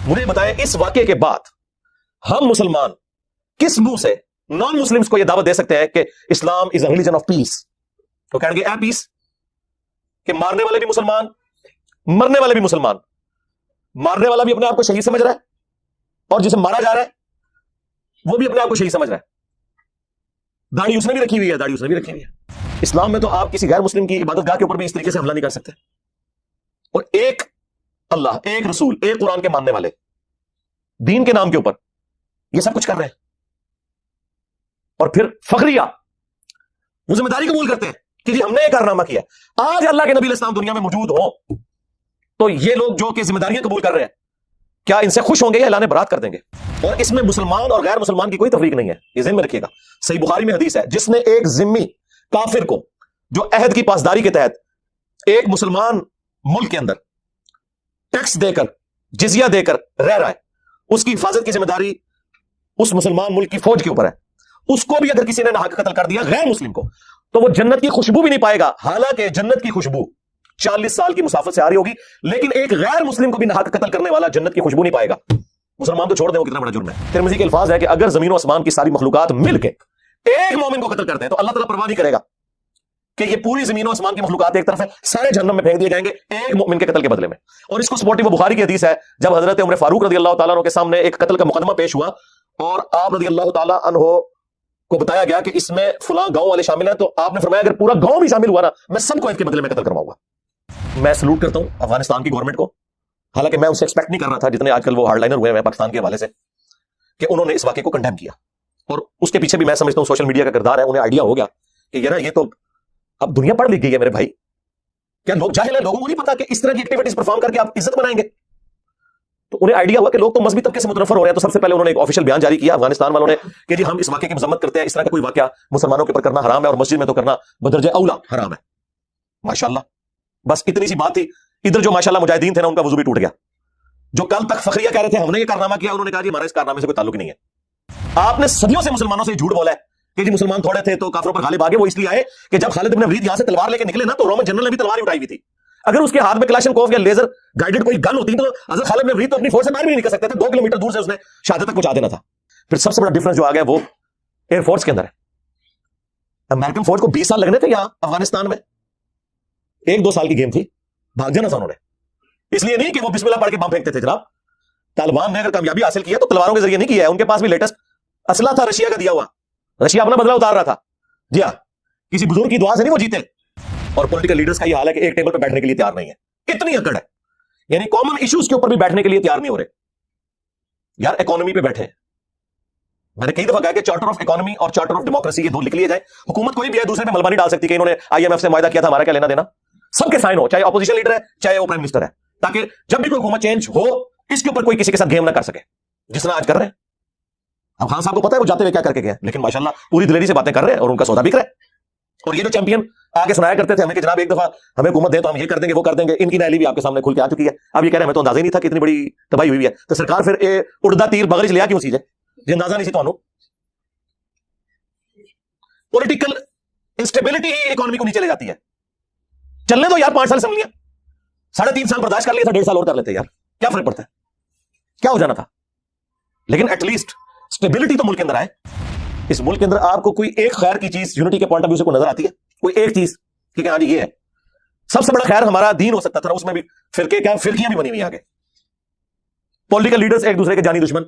مجھے بتائیں اس واقعے کے بعد ہم مسلمان کس منہ سے نان مسلمز کو یہ دعوت دے سکتے ہیں کہ اسلام از اے ریلیجن آف پیس؟ تو کہیں گے اے پیس کہ مارنے والے بھی مسلمان، مرنے والے بھی مسلمان، مارنے والا بھی اپنے آپ کو شہید سمجھ رہا ہے اور جسے مارا جا رہا ہے وہ بھی اپنے آپ کو شہید سمجھ رہا ہے، داڑھی اس نے بھی رکھی ہوئی ہے، داڑھی اس نے بھی رکھی ہوئی ہے۔ اسلام میں تو آپ کسی غیر مسلم کی عبادت گاہ کے اوپر بھی اس طریقے سے حملہ نہیں کر سکتے، اور ایک اللہ، ایک رسول، ایک قرآن کے ماننے والے دین کے نام کے اوپر یہ سب کچھ کر رہے ہیں، اور پھر فخریہ وہ ذمہ داری قبول کرتے ہیں کہ جی ہم نے یہ کارنامہ کیا۔ آج اللہ کے نبی علیہ السلام دنیا میں موجود ہوں تو یہ لوگ جو کہ ذمہ داریاں قبول کر رہے ہیں، کیا ان سے خوش ہوں گے یا اعلان برات کر دیں گے؟ اور اس میں مسلمان اور غیر مسلمان کی کوئی تفریق نہیں ہے، یہ ذہن میں رکھیے گا۔ صحیح بخاری میں حدیث ہے، جس نے ایک ذمہ کافر کو جو عہد کی پاسداری کے تحت ایک مسلمان ملک کے اندر ٹیکس دے کر، جزیہ دے کر رہ رہا ہے، اس کی حفاظت کی ذمہ داری اس مسلمان ملک کی فوج کے اوپر ہے۔ اس کو بھی اگر کسی نے ناحق قتل کر دیا غیر مسلم کو، تو وہ جنت کی خوشبو بھی نہیں پائے گا، حالانکہ جنت کی خوشبو 40 سال کی مسافت سے آ رہی ہوگی، لیکن ایک غیر مسلم کو بھی ناحق قتل کرنے والا جنت کی خوشبو نہیں پائے گا۔ مسلمان تو چھوڑ دیں، وہ کتنا بڑا جرم ہے۔ ترمذی کے الفاظ ہے کہ اگر زمین و آسمان کی ساری مخلوقات مل کے ایک مومن کو قتل کرتے ہیں تو اللہ تعالیٰ پرواہ نہیں کرے گا کہ یہ پوری زمین و آسمان کی مخلوقات ایک طرف ہے، سارے جہنم میں پھینک دیے جائیں گے ایک مومن کے قتل کے بدلے میں۔ اور اس کو سپورٹنگ وہ بخاری کی حدیث ہے، جب حضرت عمر فاروق رضی اللہ تعالیٰ عنہ کے سامنے ایک قتل کا مقدمہ پیش ہوا اور آپ رضی اللہ تعالیٰ عنہ کو بتایا گیا کہ اس میں فلاں گاؤں والے شامل ہیں، تو آپ نے فرمایا اگر پورا گاؤں بھی شامل ہوا نا، میں سب کو اس کے بدلے میں قتل کرواؤں گا۔ میں سلوٹ کرتا ہوں افغانستان کی گورنمنٹ کو، حالانکہ میں اسے ایکسپیکٹ نہیں کر رہا تھا جتنے آج کل وہ ہارڈ لائنر ہوئے ہیں پاکستان کے حوالے سے، کہ انہوں نے اس واقعے کو کنڈیم کیا، اور اس کے پیچھے بھی میں سمجھتا ہوں سوشل میڈیا کا کردار ہے۔ انہیں آئیڈیا ہو گیا کہ یار یہ تو اب دنیا پڑھ لکھ گئی ہے میرے بھائی، کیا لوگ جاہل ہیں، لوگوں کو نہیں پتا کہ اس طرح کی ایکٹیویٹیز پرفارم کر کے آپ عزت بنائیں گے؟ تو انہیں آئیڈیا ہوا کہ لوگ تو مذہبی طبقے سے متنفر ہو رہے ہیں، تو سب سے پہلے انہوں نے ایک آفیشیل بیان جاری کیا افغانستان والوں نے کہ جی ہم اس واقعے کی مذمت کرتے ہیں، اس طرح کا کوئی واقعہ مسلمانوں کے اوپر کرنا حرام ہے اور مسجد میں تو کرنا بدرجہ اولا حرام ہے۔ ماشاءاللہ، بس اتنی سی بات تھی۔ ادھر جو ماشاءاللہ مجاہدین تھے نا، ان کا وضو بھی ٹوٹ گیا۔ جو کل تک فخریہ کہہ رہے تھے ہم نے یہ کارنامہ کیا، انہوں نے کہا جی ہمارا اس کارنامے سے کوئی تعلق نہیں ہے۔ آپ نے صدیوں سے مسلمانوں سے جھوٹ بولا ہے کہ جی مسلمان تھوڑے تھے تو کافروں پر غالب آ گئے۔ وہ اس لیے آئے کہ جب خالد بن ولید یہاں سے تلوار لے کے نکلے نا، تو رومن جنرل نے بھی تلوار ہی اٹھائی ہوئی تھی۔ اگر اس کے ہاتھ میں کلاشنکوف یا لیزر گائیڈڈ کوئی گن ہوتی تو حضرت خالد بن ولید تو اپنی فورس سے باہر بھی نہیں نکل سکتے تھے، 2 کلومیٹر دور سے اس نے شہادت تک پہنچا دینا تھا۔ پھر سب سے بڑا ڈفرنس جو آ گیا وہ ایئر فورس کے اندر ہے۔ امریکن فوج کو 20 سال لگنے تھے یہاں افغانستان میں، 1-2 سال کی گیم تھی، بھاگ جانا تھا انہوں نے۔ اس لیے نہیں کہ وہ بسم اللہ پڑھ کے بم پھینکتے تھے جناب۔ طالبان نے اگر کامیابی حاصل کی ہے تو تلواروں کے ذریعے نہیں کیا ہے، ان کے پاس بھی لیٹسٹ اسلحہ تھا رشیا کا دیا ہوا، رشیا اپنا بدلہ اتار رہا تھا۔ جی ہاں، کسی بزرگ کی دعا سے نہیں وہ جیتے۔ اور پولیٹیکل لیڈرز کا یہ حال ہے کہ ایک ٹیبل پہ بیٹھنے کے لیے تیار نہیں ہے، اتنی اکڑ ہے، یعنی کامن ایشوز کے اوپر بھی بیٹھنے کے لیے تیار نہیں ہو رہے۔ یار اکانومی پہ بیٹھے، میں نے کئی دفعہ کہا کہ چارٹر آف اکانومی اور چارٹر آف ڈیموکریسی یہ 2 لکھ لیے جائیں۔ حکومت کوئی بھی ہے دوسرے پہ ملبہ نہیں ڈال سکتی کہ انہوں نے IMF سے معاہدہ کیا تھا، ہمارا کیا لینا دینا۔ سب کے سائن ہو، چاہے اپوزیشن لیڈر ہے چاہے وہ پرائم منسٹر ہے، تاکہ جب بھی کوئی حکومت چینج ہو اس کے اوپر کوئی کسی کے ساتھ گیم نہ کر سکے، جس طرح آج کر رہے ہیں۔ اب خان صاحب کو پتا ہے وہ جاتے ہوئے کیا کر کے گئے، لیکن ماشاءاللہ پوری دلیری سے باتیں کر رہے ہیں اور ان کا سودا بک رہا ہے۔ اور یہ جو چیمپئن آگے سنایا کرتے تھے ہمیں کہ جناب ایک دفعہ ہمیں حکومت دے تو ہم یہ کر دیں گے وہ کر دیں گے، ان کی نیلی بھی آپ کے سامنے کھل کے آ چکی ہے۔ اب یہ کہہ رہے ہیں ہمیں تو اندازہ ہی نہیں تھا کہ اتنی بڑی تباہی ہوئی ہے، تو سرکار پھر اڑدا تیر بغرض لیا کیوں چیز ہے جی اندازہ نہیں سی تو پولیٹیکل انسٹیبلٹی ہی اکانومی کو نیچے لے جاتی ہے۔ چلنے دو یار، 5 سال اسمبلیاں، 3.5 سال برداشت کر لیا تھا، 1.5 سال اور کر لیتے یار، کیا فرق پڑتا ہے، کیا ہو جانا تھا۔ لیکن ایٹ لیسٹ اسٹیبلٹی تو ملک کے اندر آئے۔ اس ملک کے اندر آپ کو کوئی ایک خیر کی چیز یونٹی کے پوائنٹ آف ویو سے کوئی نظر آتی ہے؟ کوئی ایک چیز کہ ہاں جی یہ ہے سب سے بڑا خیر ہمارا دین ہو سکتا تھا، اس میں بھی فرقے کیا فرقیاں بھی بنی ہوئی آگے، پولیٹیکل لیڈرز ایک دوسرے کے جانی دشمن۔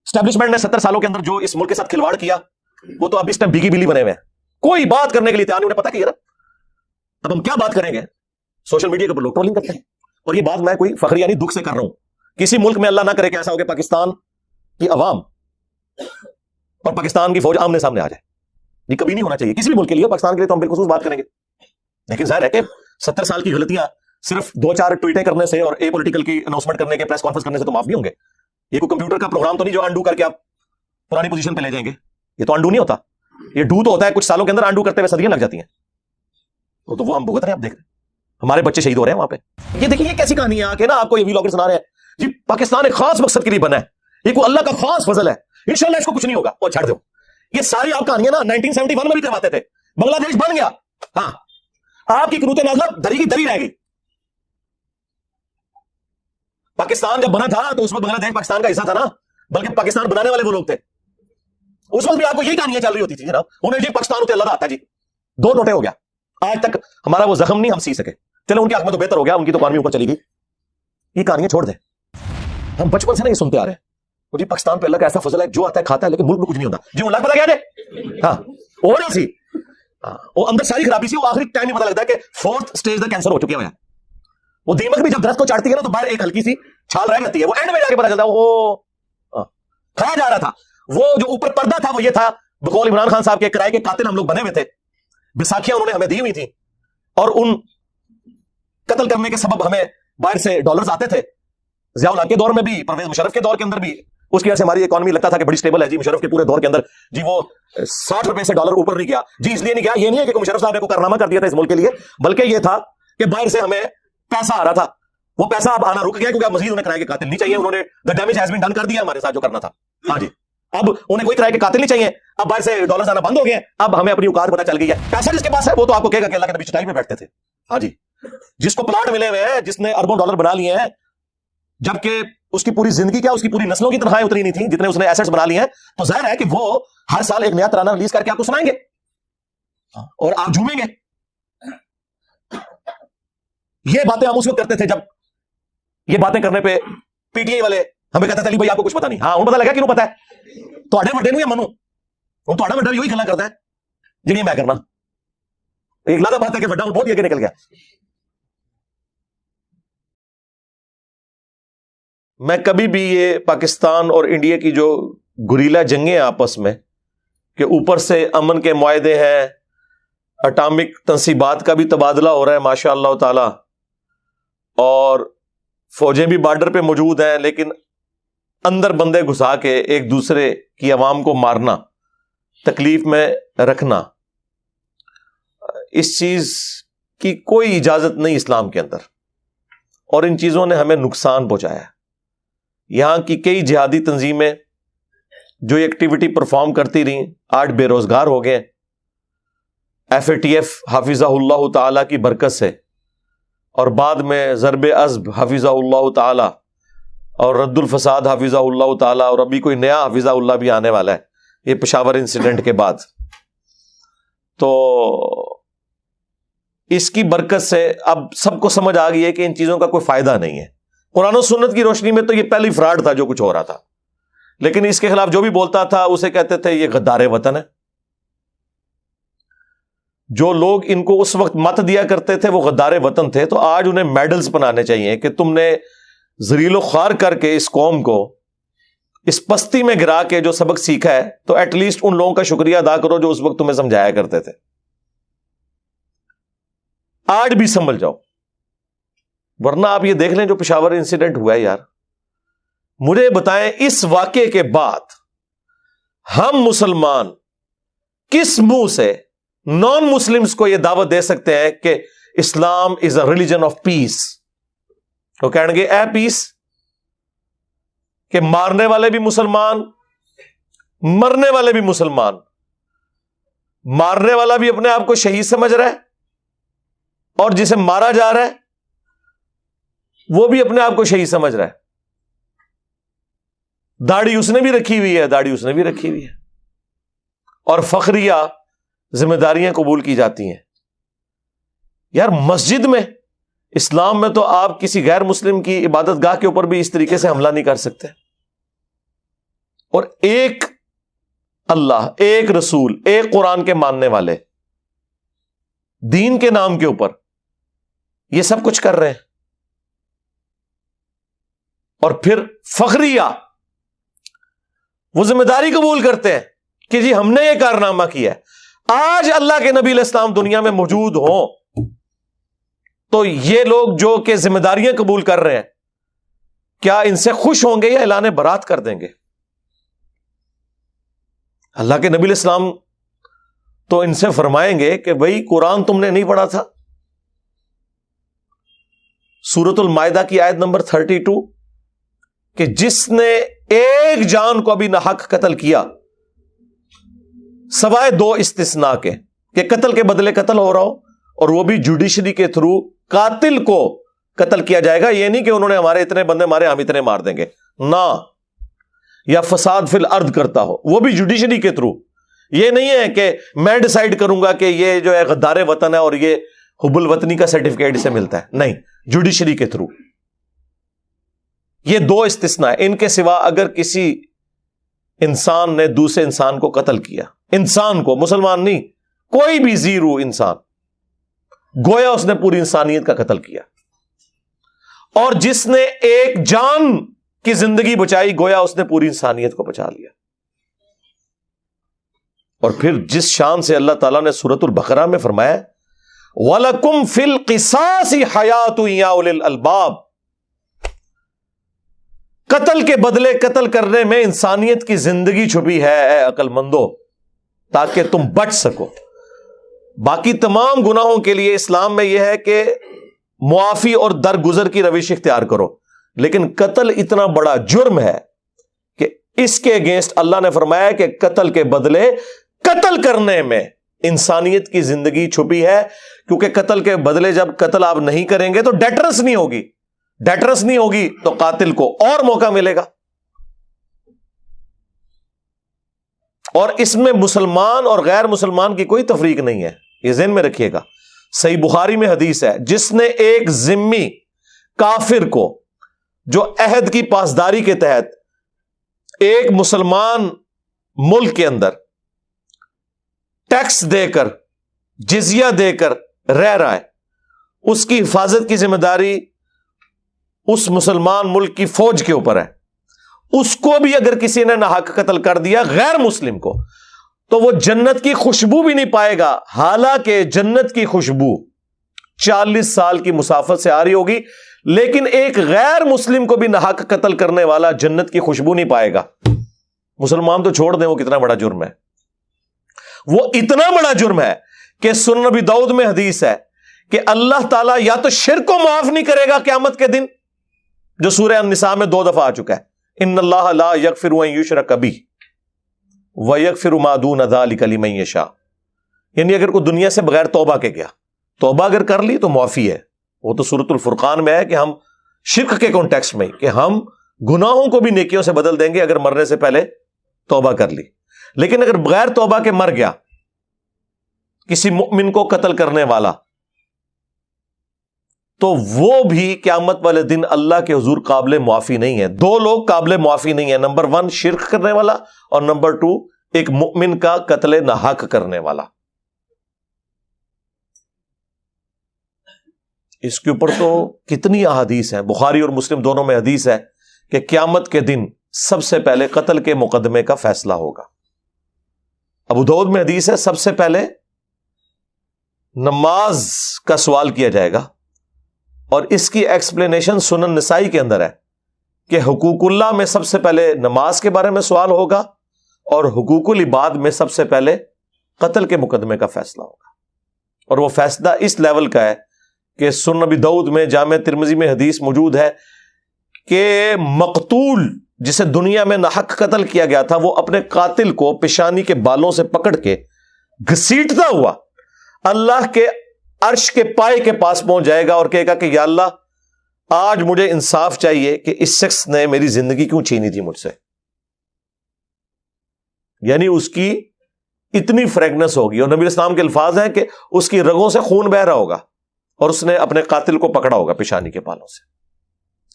اسٹیبلشمنٹ نے 70 سالوں کے اندر جو اس ملک کے ساتھ کھلواڑ کیا وہ تو اب اس ٹائم بگی بلی بنے ہوئے ہیں، کوئی بات کرنے کے لیے تیار نہیں۔ انہیں پتا کہ یار اب ہم کیا بات کریں گے، سوشل میڈیا کے اوپر لوگ ٹرولنگ کرتے ہیں۔ اور یہ بات میں کوئی فخر یعنی دکھ سے کر رہا ہوں، کسی ملک میں اللہ نہ کرے کہ ایسا ہو کہ پاکستان کی عوام اور پاکستان کی فوج آمنے سامنے آ جائے، یہ کبھی نہیں ہونا چاہیے کسی بھی ملک کے لیے۔ پاکستان کے لیے تو ہم بالخصوص بات کریں گے، لیکن ظاہر ہے کہ 70 سال کی غلطیاں صرف 2-4 ٹویٹیں کرنے سے اور اے پولیٹیکل کی اناؤنسمنٹ کرنے کے پریس کانفرنس کرنے سے تو معاف نہیں ہوں گے۔ یہ کوئی کمپیوٹر کا پروگرام تو نہیں جو انڈو کر کے آپ پرانی پوزیشن پہ لے جائیں گے، یہ تو انڈو نہیں ہوتا، یہ ڈو تو ہوتا ہے، کچھ سالوں کے اندر انڈو کرتے ہوئے صدیاں لگ جاتی ہیں، تو وہ ہم بھگت رہے ہیں۔ آپ دیکھ رہے ہیں ہمارے بچے شہید ہو رہے ہیں وہاں پہ۔ یہ دیکھیں یہ کیسی کہانی ہے آ کے نا آپ کو یہ ویلاگر سنا رہے ہیں جی پاکستان ایک خاص مقصد کے لیے بنا ہے، یہ کوئی اللہ کا خاص فضل ہے، انشاءاللہ اس کو کچھ نہیں ہوگا، اور چھڑ دو۔ یہ ساری آپ کہانیاں نا 1971 میں بھی کرواتے تھے، بنگلہ دیش بن گیا، ہاں آپ کی قنوت نازلہ دری کی دری رہ گئی، پاکستان جب بنا تھا تو اس وقت بنگلہ دیش پاکستان کا حصہ تھا نا، بلکہ پاکستان بنانے والے وہ لوگ تھے. اس وقت بھی آپ کو یہی کہانیاں چل رہی ہوتی تھی جناب. انہیں جی پاکستان ہوتے اللہ آتا ہے جی، 2 ٹوٹے ہو گیا. آج تک ہمارا وہ زخم نہیں ہم سی سکے. چلو ان کی حق میں تو بہتر ہو گیا، ان کی تو اکانومی اوپر چلی گئی. یہ کہانیاں چھوڑ دیں. ہم بچپن سے نا یہ سنتے آ رہے ہیں جی پاکستان پہ اللہ کا ایسا فضل ہے، جو آتا ہے کھاتا ہے لیکن ملک میں کچھ نہیں ہوتا. جی اللہ پتا کیا جی ہاں ہو رہا سی، وہ اندر ساری خرابی سی، وہ آخری ٹائم میں پتا لگتا ہے کہ 4th سٹیج کا کینسر ہو چکا ہے. وہ دیمک بھی جب درخت کو چاٹتی ہے نا تو باہر ایک ہلکی سی چھال رہ جاتی ہے، وہ اینڈ میں جا کے پتا چلتا ہے وہ کھایا جا رہا تھا. وہ جو اوپر پردہ تھا وہ یہ تھا، بقول عمران خان صاحب کے کرائے کے قاتل ہم لوگ بنے ہوئے تھے، بیساکھیاں انہوں نے ہمیں دی ہوئی تھی، اور ان قتل کرنے کے سبب ہمیں باہر سے ڈالرز آتے تھے. ضیاء الحق کے دور میں بھی، پرویز مشرف کے دور کے اندر بھی، اس کی وجہ سے ہماری اکانومی لگتا تھا کہ بڑی سٹیبل ہے جی. مشرف کے پورے دور کے اندر جی وہ 60 روپے سے ڈالر اوپر نہیں گیا جی. اس لیے نہیں گیا، یہ نہیں ہے کہ مشرف صاحب نے کوئی کارنامہ کر دیا تھا اس ملک کے لیے، بلکہ یہ تھا کہ باہر سے ہمیں پیسہ آ رہا تھا. وہ پیسہ اب آنا رک گیا کیونکہ اب مزید انہیں کرائے کے قاتل نہیں چاہیے. انہوں نے the damage has been done کر دیا ہمارے ساتھ جو کرنا تھا. ہاں جی اب انہیں کوئی کرائے کے قاتل نہیں چاہیے. اب باہر سے ڈالرز آنا بند ہو گئے. اب ہمیں اپنی اوقات پتہ چل گئی ہے. پیسہ جس کے پاس ہے وہ تو آپ کو کہے گا کہ اللہ کے نبی چٹائی میں بیٹھتے تھے. ہاں جی جس کو پلاٹ ملے ہوئے ہیں، جس نے اربوں ڈالر بنا لیے ہیں، جبکہ اس کی پوری زندگی کیا اس کی پوری نسلوں کی تنخواہیں اتری نہیں تھیں جتنے اس نے ایسٹس بنا لیے ہیں، تو ظاہر ہے کہ وہ ہر سال ایک نیا ترانہ ریلیز کر کے آپ کو سنائیں گے اور آپ جھومیں گے. یہ باتیں ہم اس وقت کرتے تھے جب یہ باتیں کرنے پہ پی ٹی آئی والے ہمیں کہتے تھے علی بھائی آپ کو کچھ پتا نہیں. ہاں ہوں پتا لگا کیوں پتا ہے تو وڈے یا منو وہ تو وڈا یہی گلا کرتا ہے جی میں کرنا. ایک لادہ بات ہے کہ وڈا بہت ہی آگے نکل گیا. میں کبھی بھی یہ پاکستان اور انڈیا کی جو گریلا جنگیں آپس میں کہ اوپر سے امن کے معاہدے ہیں، اٹامک تنصیبات کا بھی تبادلہ ہو رہا ہے ماشاء اللہ تعالی، اور فوجیں بھی بارڈر پہ موجود ہیں، لیکن اندر بندے گھسا کے ایک دوسرے کی عوام کو مارنا، تکلیف میں رکھنا، اس چیز کی کوئی اجازت نہیں اسلام کے اندر، اور ان چیزوں نے ہمیں نقصان پہنچایا. یہاں کی کئی جہادی تنظیمیں جو ایکٹیویٹی پرفارم کرتی رہیں آج بے روزگار ہو گئے. FATF حافظہ اللہ تعالی کی برکت سے، اور بعد میں ضرب عزب حافظہ اللہ تعالی، اور رد الفساد حافظہ اللہ تعالی، اور ابھی کوئی نیا حافظہ اللہ بھی آنے والا ہے یہ پشاور انسیڈنٹ کے بعد. تو اس کی برکت سے اب سب کو سمجھ آ گئی ہے کہ ان چیزوں کا کوئی فائدہ نہیں ہے. قرآن و سنت کی روشنی میں تو یہ پہلی فراڈ تھا جو کچھ ہو رہا تھا، لیکن اس کے خلاف جو بھی بولتا تھا اسے کہتے تھے یہ غدار وطن ہے. جو لوگ ان کو اس وقت مت دیا کرتے تھے وہ غدار وطن تھے، تو آج انہیں میڈلز بنانے چاہیے کہ تم نے ذلیل و خوار کر کے اس قوم کو اس پستی میں گرا کے جو سبق سیکھا ہے، تو ایٹ لیسٹ ان لوگوں کا شکریہ ادا کرو جو اس وقت تمہیں سمجھایا کرتے تھے. آج بھی سنبھل جاؤ، ورنہ آپ یہ دیکھ لیں جو پشاور انسیڈنٹ ہوا ہے. یار مجھے بتائیں اس واقعے کے بعد ہم مسلمان کس منہ سے نان مسلمز کو یہ دعوت دے سکتے ہیں کہ اسلام از اے ریلیجن آف پیس؟ وہ کہیں گے اے پیس، کہ مارنے والے بھی مسلمان، مرنے والے بھی مسلمان. مارنے والا بھی اپنے آپ کو شہید سمجھ رہا ہے، اور جسے مارا جا رہا ہے وہ بھی اپنے آپ کو شہید سمجھ رہا ہے. داڑھی اس نے بھی رکھی ہوئی ہے، داڑھی اس نے بھی رکھی ہوئی ہے، اور فخریہ ذمہ داریاں قبول کی جاتی ہیں. یار مسجد میں، اسلام میں تو آپ کسی غیر مسلم کی عبادت گاہ کے اوپر بھی اس طریقے سے حملہ نہیں کر سکتے. اور ایک اللہ، ایک رسول، ایک قرآن کے ماننے والے دین کے نام کے اوپر یہ سب کچھ کر رہے ہیں، اور پھر فخریہ وہ ذمہ داری قبول کرتے ہیں کہ جی ہم نے یہ کارنامہ کیا ہے. آج اللہ کے نبی علیہ السلام دنیا میں موجود ہوں تو یہ لوگ جو کہ ذمہ داریاں قبول کر رہے ہیں، کیا ان سے خوش ہوں گے یا اعلان برات کر دیں گے؟ اللہ کے نبی علیہ السلام تو ان سے فرمائیں گے کہ بھائی قرآن تم نے نہیں پڑھا تھا. سورۃ المائدہ کی آیت نمبر 32 کہ جس نے ایک جان کو ابھی ناحق قتل کیا سوائے 2 استثناء کے، کہ قتل کے بدلے قتل ہو رہا ہو، اور وہ بھی جوڈیشری کے تھرو قاتل کو قتل کیا جائے گا. یہ نہیں کہ انہوں نے ہمارے اتنے بندے مارے ہم اتنے مار دیں گے نہ. یا فساد فی الارض کرتا ہو وہ بھی جوڈیشری کے تھرو. یہ نہیں ہے کہ میں ڈیسائیڈ کروں گا کہ یہ جو ہے غدار وطن ہے اور یہ حب الوطنی کا سرٹیفکیٹ سے ملتا ہے, نہیں, جوڈیشری کے تھرو. یہ دو استثناء, ان کے سوا اگر کسی انسان نے دوسرے انسان کو قتل کیا, انسان کو, مسلمان نہیں, کوئی بھی زیرو انسان, گویا اس نے پوری انسانیت کا قتل کیا. اور جس نے ایک جان کی زندگی بچائی گویا اس نے پوری انسانیت کو بچا لیا. اور پھر جس شان سے اللہ تعالیٰ نے سورۃ البقرہ میں فرمایا وَلَكُمْ فِي الْقِصَاصِ حَيَاةٌ يَا أُولِي الْأَلْبَابِ, قتل کے بدلے قتل کرنے میں انسانیت کی زندگی چھپی ہے اے عقل مندو, تاکہ تم بچ سکو. باقی تمام گناہوں کے لیے اسلام میں یہ ہے کہ معافی اور درگزر کی روش اختیار کرو, لیکن قتل اتنا بڑا جرم ہے کہ اس کے اگینسٹ اللہ نے فرمایا کہ قتل کے بدلے قتل کرنے میں انسانیت کی زندگی چھپی ہے, کیونکہ قتل کے بدلے جب قتل آپ نہیں کریں گے تو ڈیٹرنس نہیں ہوگی, ڈیٹرنس نہیں ہوگی تو قاتل کو اور موقع ملے گا. اور اس میں مسلمان اور غیر مسلمان کی کوئی تفریق نہیں ہے, یہ ذہن میں رکھیے گا. صحیح بخاری میں حدیث ہے, جس نے ایک ذمی کافر کو جو عہد کی پاسداری کے تحت ایک مسلمان ملک کے اندر ٹیکس دے کر جزیہ دے کر رہ رہا ہے, اس کی حفاظت کی ذمہ داری اس مسلمان ملک کی فوج کے اوپر ہے. اس کو بھی اگر کسی نے ناحق قتل کر دیا غیر مسلم کو, تو وہ جنت کی خوشبو بھی نہیں پائے گا, حالانکہ جنت کی خوشبو 40 سال کی مسافت سے آ رہی ہوگی, لیکن ایک غیر مسلم کو بھی ناحق قتل کرنے والا جنت کی خوشبو نہیں پائے گا. مسلمان تو چھوڑ دیں, وہ کتنا بڑا جرم ہے. وہ اتنا بڑا جرم ہے کہ سنن نبی داؤد میں حدیث ہے کہ اللہ تعالیٰ یا تو شرک کو معاف نہیں کرے گا قیامت کے دن, جو سورہ النساء میں 2 دفعہ آ چکا ہے, ان اللہ لا یغفر ان یشرک بہ ویغفر ما دون ذلک لمن یشاء. یعنی اگر کوئی دنیا سے بغیر توبہ کے گیا, توبہ اگر کر لی تو معافی ہے. وہ تو سورۃ الفرقان میں ہے کہ ہم شرک کے کانٹیکسٹ میں کہ ہم گناہوں کو بھی نیکیوں سے بدل دیں گے اگر مرنے سے پہلے توبہ کر لی. لیکن اگر بغیر توبہ کے مر گیا کسی مؤمن کو قتل کرنے والا, تو وہ بھی قیامت والے دن اللہ کے حضور قابل معافی نہیں ہے. 2 لوگ قابل معافی نہیں ہے, نمبر 1 شرک کرنے والا, اور نمبر 2 ایک مؤمن کا قتل ناحق کرنے والا. اس کے اوپر تو کتنی احادیث ہیں, بخاری اور مسلم دونوں میں حدیث ہے کہ قیامت کے دن سب سے پہلے قتل کے مقدمے کا فیصلہ ہوگا. ابو داؤد میں حدیث ہے سب سے پہلے نماز کا سوال کیا جائے گا, اور اس کی ایکسپلینیشن سنن نسائی کے اندر ہے کہ حقوق اللہ میں سب سے پہلے نماز کے بارے میں سوال ہوگا, اور حقوق العباد میں سب سے پہلے قتل کے مقدمے کا فیصلہ ہوگا. اور وہ فیصلہ اس لیول کا ہے کہ سنن نبی داؤد میں جامع ترمذی میں حدیث موجود ہے کہ مقتول جسے دنیا میں ناحق قتل کیا گیا تھا, وہ اپنے قاتل کو پیشانی کے بالوں سے پکڑ کے گھسیٹتا ہوا اللہ کے عرش کے پائے کے پاس پہنچ جائے گا اور کہے گا کہ یا اللہ آج مجھے انصاف چاہیے کہ اس شخص نے میری زندگی کیوں چھینی تھی مجھ سے. یعنی اس کی اتنی فریگنس ہوگی, اور نبی اسلام کے الفاظ ہیں کہ اس کی رگوں سے خون بہ رہا ہوگا, اور اس نے اپنے قاتل کو پکڑا ہوگا پیشانی کے بالوں سے.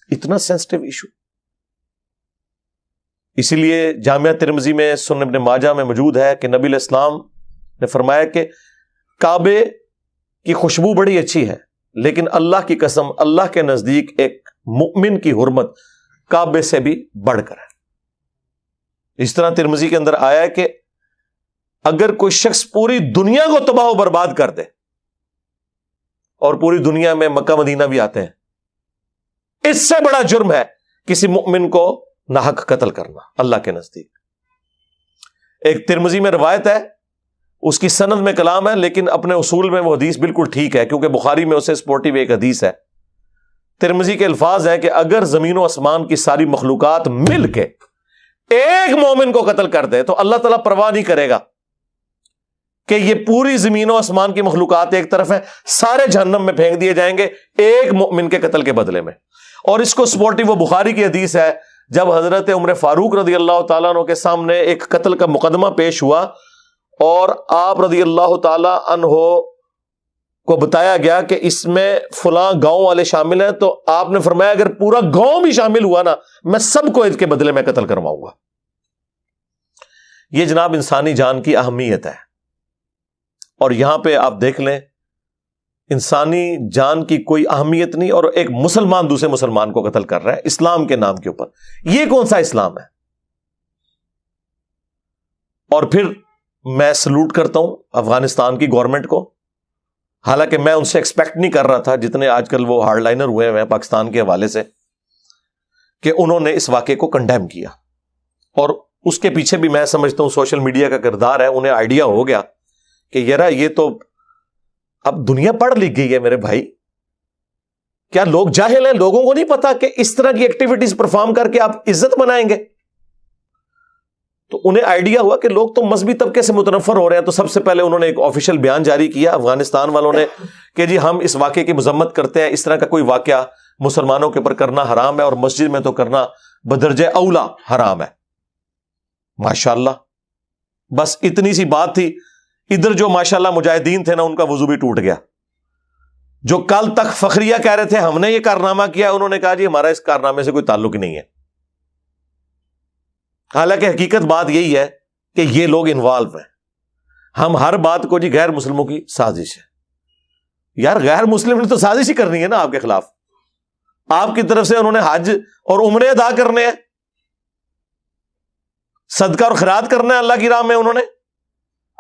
اتنا سینسٹیو ایشو. اسی لیے جامعہ ترمذی میں سنن ابن ماجہ میں موجود ہے کہ نبی الاسلام نے فرمایا کہ کعبے کی خوشبو بڑی اچھی ہے, لیکن اللہ کی قسم اللہ کے نزدیک ایک مؤمن کی حرمت کعبے سے بھی بڑھ کر ہے. اس طرح ترمذی کے اندر آیا ہے کہ اگر کوئی شخص پوری دنیا کو تباہ و برباد کر دے, اور پوری دنیا میں مکہ مدینہ بھی آتے ہیں, اس سے بڑا جرم ہے کسی مؤمن کو ناحق قتل کرنا اللہ کے نزدیک. ایک ترمذی میں روایت ہے, اس کی سند میں کلام ہے, لیکن اپنے اصول میں وہ حدیث بالکل ٹھیک ہے, کیونکہ بخاری میں اسے سپورٹیو ایک حدیث ہے. ترمذی کے الفاظ ہیں کہ اگر زمین و آسمان کی ساری مخلوقات مل کے ایک مومن کو قتل کر دے تو اللہ تعالیٰ پرواہ نہیں کرے گا کہ یہ پوری زمین و آسمان کی مخلوقات ایک طرف ہیں، سارے جہنم میں پھینک دیے جائیں گے ایک مؤمن کے قتل کے بدلے میں. اور اس کو سپورٹو وہ بخاری کی حدیث ہے، جب حضرت عمر فاروق رضی اللہ تعالیٰ عنہ کے سامنے ایک قتل کا مقدمہ پیش ہوا اور آپ رضی اللہ تعالیٰ عنہ کو بتایا گیا کہ اس میں فلاں گاؤں والے شامل ہیں، تو آپ نے فرمایا اگر پورا گاؤں بھی شامل ہوا نا میں سب کو اس کے بدلے میں قتل کرواؤں گا. یہ جناب انسانی جان کی اہمیت ہے. اور یہاں پہ آپ دیکھ لیں انسانی جان کی کوئی اہمیت نہیں، اور ایک مسلمان دوسرے مسلمان کو قتل کر رہا ہے اسلام کے نام کے اوپر. یہ کون سا اسلام ہے؟ اور پھر میں سلوٹ کرتا ہوں افغانستان کی گورنمنٹ کو، حالانکہ میں ان سے ایکسپیکٹ نہیں کر رہا تھا جتنے آج کل وہ ہارڈ لائنر ہوئے ہیں پاکستان کے حوالے سے، کہ انہوں نے اس واقعے کو کنڈیم کیا. اور اس کے پیچھے بھی میں سمجھتا ہوں سوشل میڈیا کا کردار ہے. انہیں آئیڈیا ہو گیا کہ یار یہ تو اب دنیا پڑھ لکھ گئی ہے میرے بھائی، کیا لوگ جاہل ہیں؟ لوگوں کو نہیں پتا کہ اس طرح کی ایکٹیویٹیز پرفارم کر کے آپ عزت بنائیں گے. تو انہیں آئیڈیا ہوا کہ لوگ تو مذہبی طبقے سے متنفر ہو رہے ہیں، تو سب سے پہلے انہوں نے ایک آفیشیل بیان جاری کیا افغانستان والوں نے کہ جی ہم اس واقعے کی مذمت کرتے ہیں، اس طرح کا کوئی واقعہ مسلمانوں کے اوپر کرنا حرام ہے اور مسجد میں تو کرنا بدرجہ اولا حرام ہے. ماشاءاللہ، بس اتنی سی بات تھی. ادھر جو ماشاءاللہ مجاہدین تھے نا ان کا وضو بھی ٹوٹ گیا. جو کل تک فخریہ کہہ رہے تھے ہم نے یہ کارنامہ کیا، انہوں نے کہا جی ہمارا اس کارنامے سے کوئی تعلق ہی نہیں ہے. حالانکہ حقیقت بات یہی ہے کہ یہ لوگ انوالو ہیں. ہم ہر بات کو جی غیر مسلموں کی سازش ہے. یار غیر مسلم نے تو سازش ہی کرنی ہے نا آپ کے خلاف. آپ کی طرف سے انہوں نے حج اور عمرے ادا کرنے ہیں، صدقہ اور خیرات کرنا ہے اللہ کی راہ میں انہوں نے.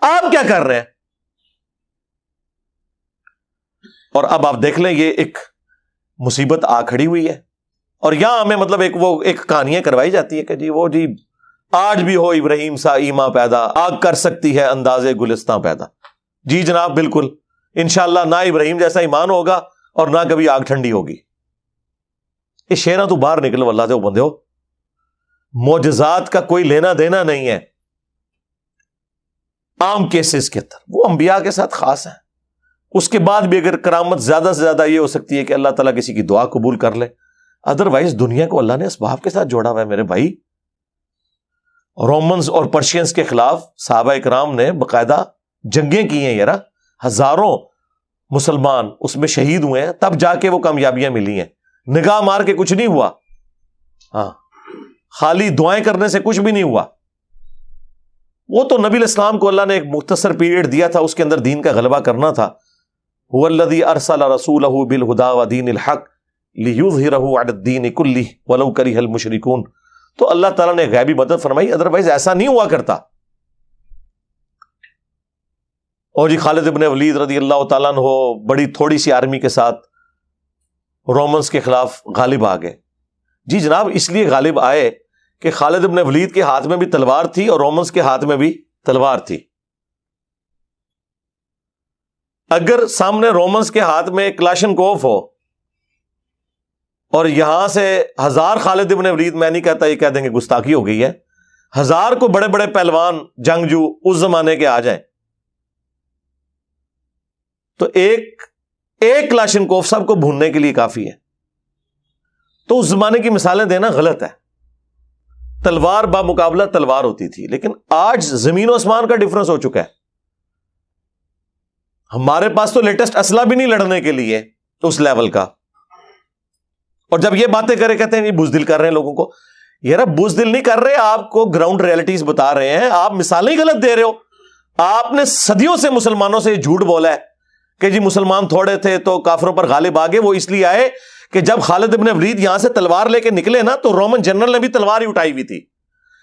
آپ کیا کر رہے ہیں؟ اور اب آپ دیکھ لیں یہ ایک مصیبت آ کھڑی ہوئی ہے. اور یہاں ہمیں مطلب ایک کہانیاں کروائی جاتی ہے کہ جی وہ جی آج بھی ہو ابراہیم سا ایمان پیدا، آگ کر سکتی ہے اندازے گلستان پیدا. جی جناب بالکل، انشاءاللہ نہ ابراہیم جیسا ایمان ہوگا اور نہ کبھی آگ ٹھنڈی ہوگی. یہ شیرہ تو باہر نکلو اللہ سے وہ بندے ہو، معجزات کا کوئی لینا دینا نہیں ہے. عام کیسز کے اندر وہ انبیاء کے ساتھ خاص ہیں. اس کے بعد بھی اگر کرامت زیادہ سے زیادہ یہ ہو سکتی ہے کہ اللہ تعالیٰ کسی کی دعا قبول کر لے، ادروائز دنیا کو اللہ نے اسباب کے ساتھ جوڑا ہوا ہے میرے بھائی. رومنز اور پرشینز کے خلاف صحابہ اکرام نے باقاعدہ جنگیں کی ہیں یار، ہزاروں مسلمان اس میں شہید ہوئے ہیں، تب جا کے وہ کامیابیاں ملی ہیں. نگاہ مار کے کچھ نہیں ہوا، ہاں خالی دعائیں کرنے سے کچھ بھی نہیں ہوا. وہ تو نبی الاسلام کو اللہ نے ایک مختصر پیریڈ دیا تھا، اس کے اندر دین کا غلبہ کرنا تھا. هو الذی ارسل رسولہ بالہدی ودین الحق لیظہرہ علی الدین کلہ ولو کرہ المشرکون. تو اللہ تعالیٰ نے غیبی مدد فرمائی، ادروائز ایسا نہیں ہوا کرتا. اور جی خالد ابن ولید رضی اللہ تعالیٰ عنہ بڑی تھوڑی سی آرمی کے ساتھ رومنز کے خلاف غالب آ گئے. جی جناب اس لیے غالب آئے کہ خالد ابن ولید کے ہاتھ میں بھی تلوار تھی اور رومنز کے ہاتھ میں بھی تلوار تھی. اگر سامنے رومنز کے ہاتھ میں کلاشن کوف ہو اور یہاں سے 1000 خالد ابن ولید، میں نہیں کہتا یہ کہہ دیں گے گستاخی ہو گئی ہے، 1000 کو بڑے بڑے پہلوان جنگجو اس زمانے کے آ جائیں تو ایک کلاشن کوف سب کو بھوننے کے لیے کافی ہے. تو اس زمانے کی مثالیں دینا غلط ہے. تلوار بامقابلہ تلوار ہوتی تھی، لیکن آج زمین و آسمان کا ڈفرنس ہو چکا ہے. ہمارے پاس تو لیٹسٹ اسلحہ بھی نہیں لڑنے کے لیے اس لیول کا. اور جب یہ باتیں کرے کہتے ہیں یہ بزدل کر رہے ہیں لوگوں کو. یار بزدل نہیں کر رہے، آپ کو گراؤنڈ ریئلٹیز بتا رہے ہیں، آپ مثالیں ہی غلط دے رہے ہو. آپ نے صدیوں سے مسلمانوں سے جھوٹ بولا ہے کہ جی مسلمان تھوڑے تھے تو کافروں پر غالب آ گئے. وہ اس لیے آئے کہ جب خالد ابن ولید یہاں سے تلوار لے کے نکلے نا تو رومن جنرل نے بھی تلوار ہی اٹھائی ہوئی تھی.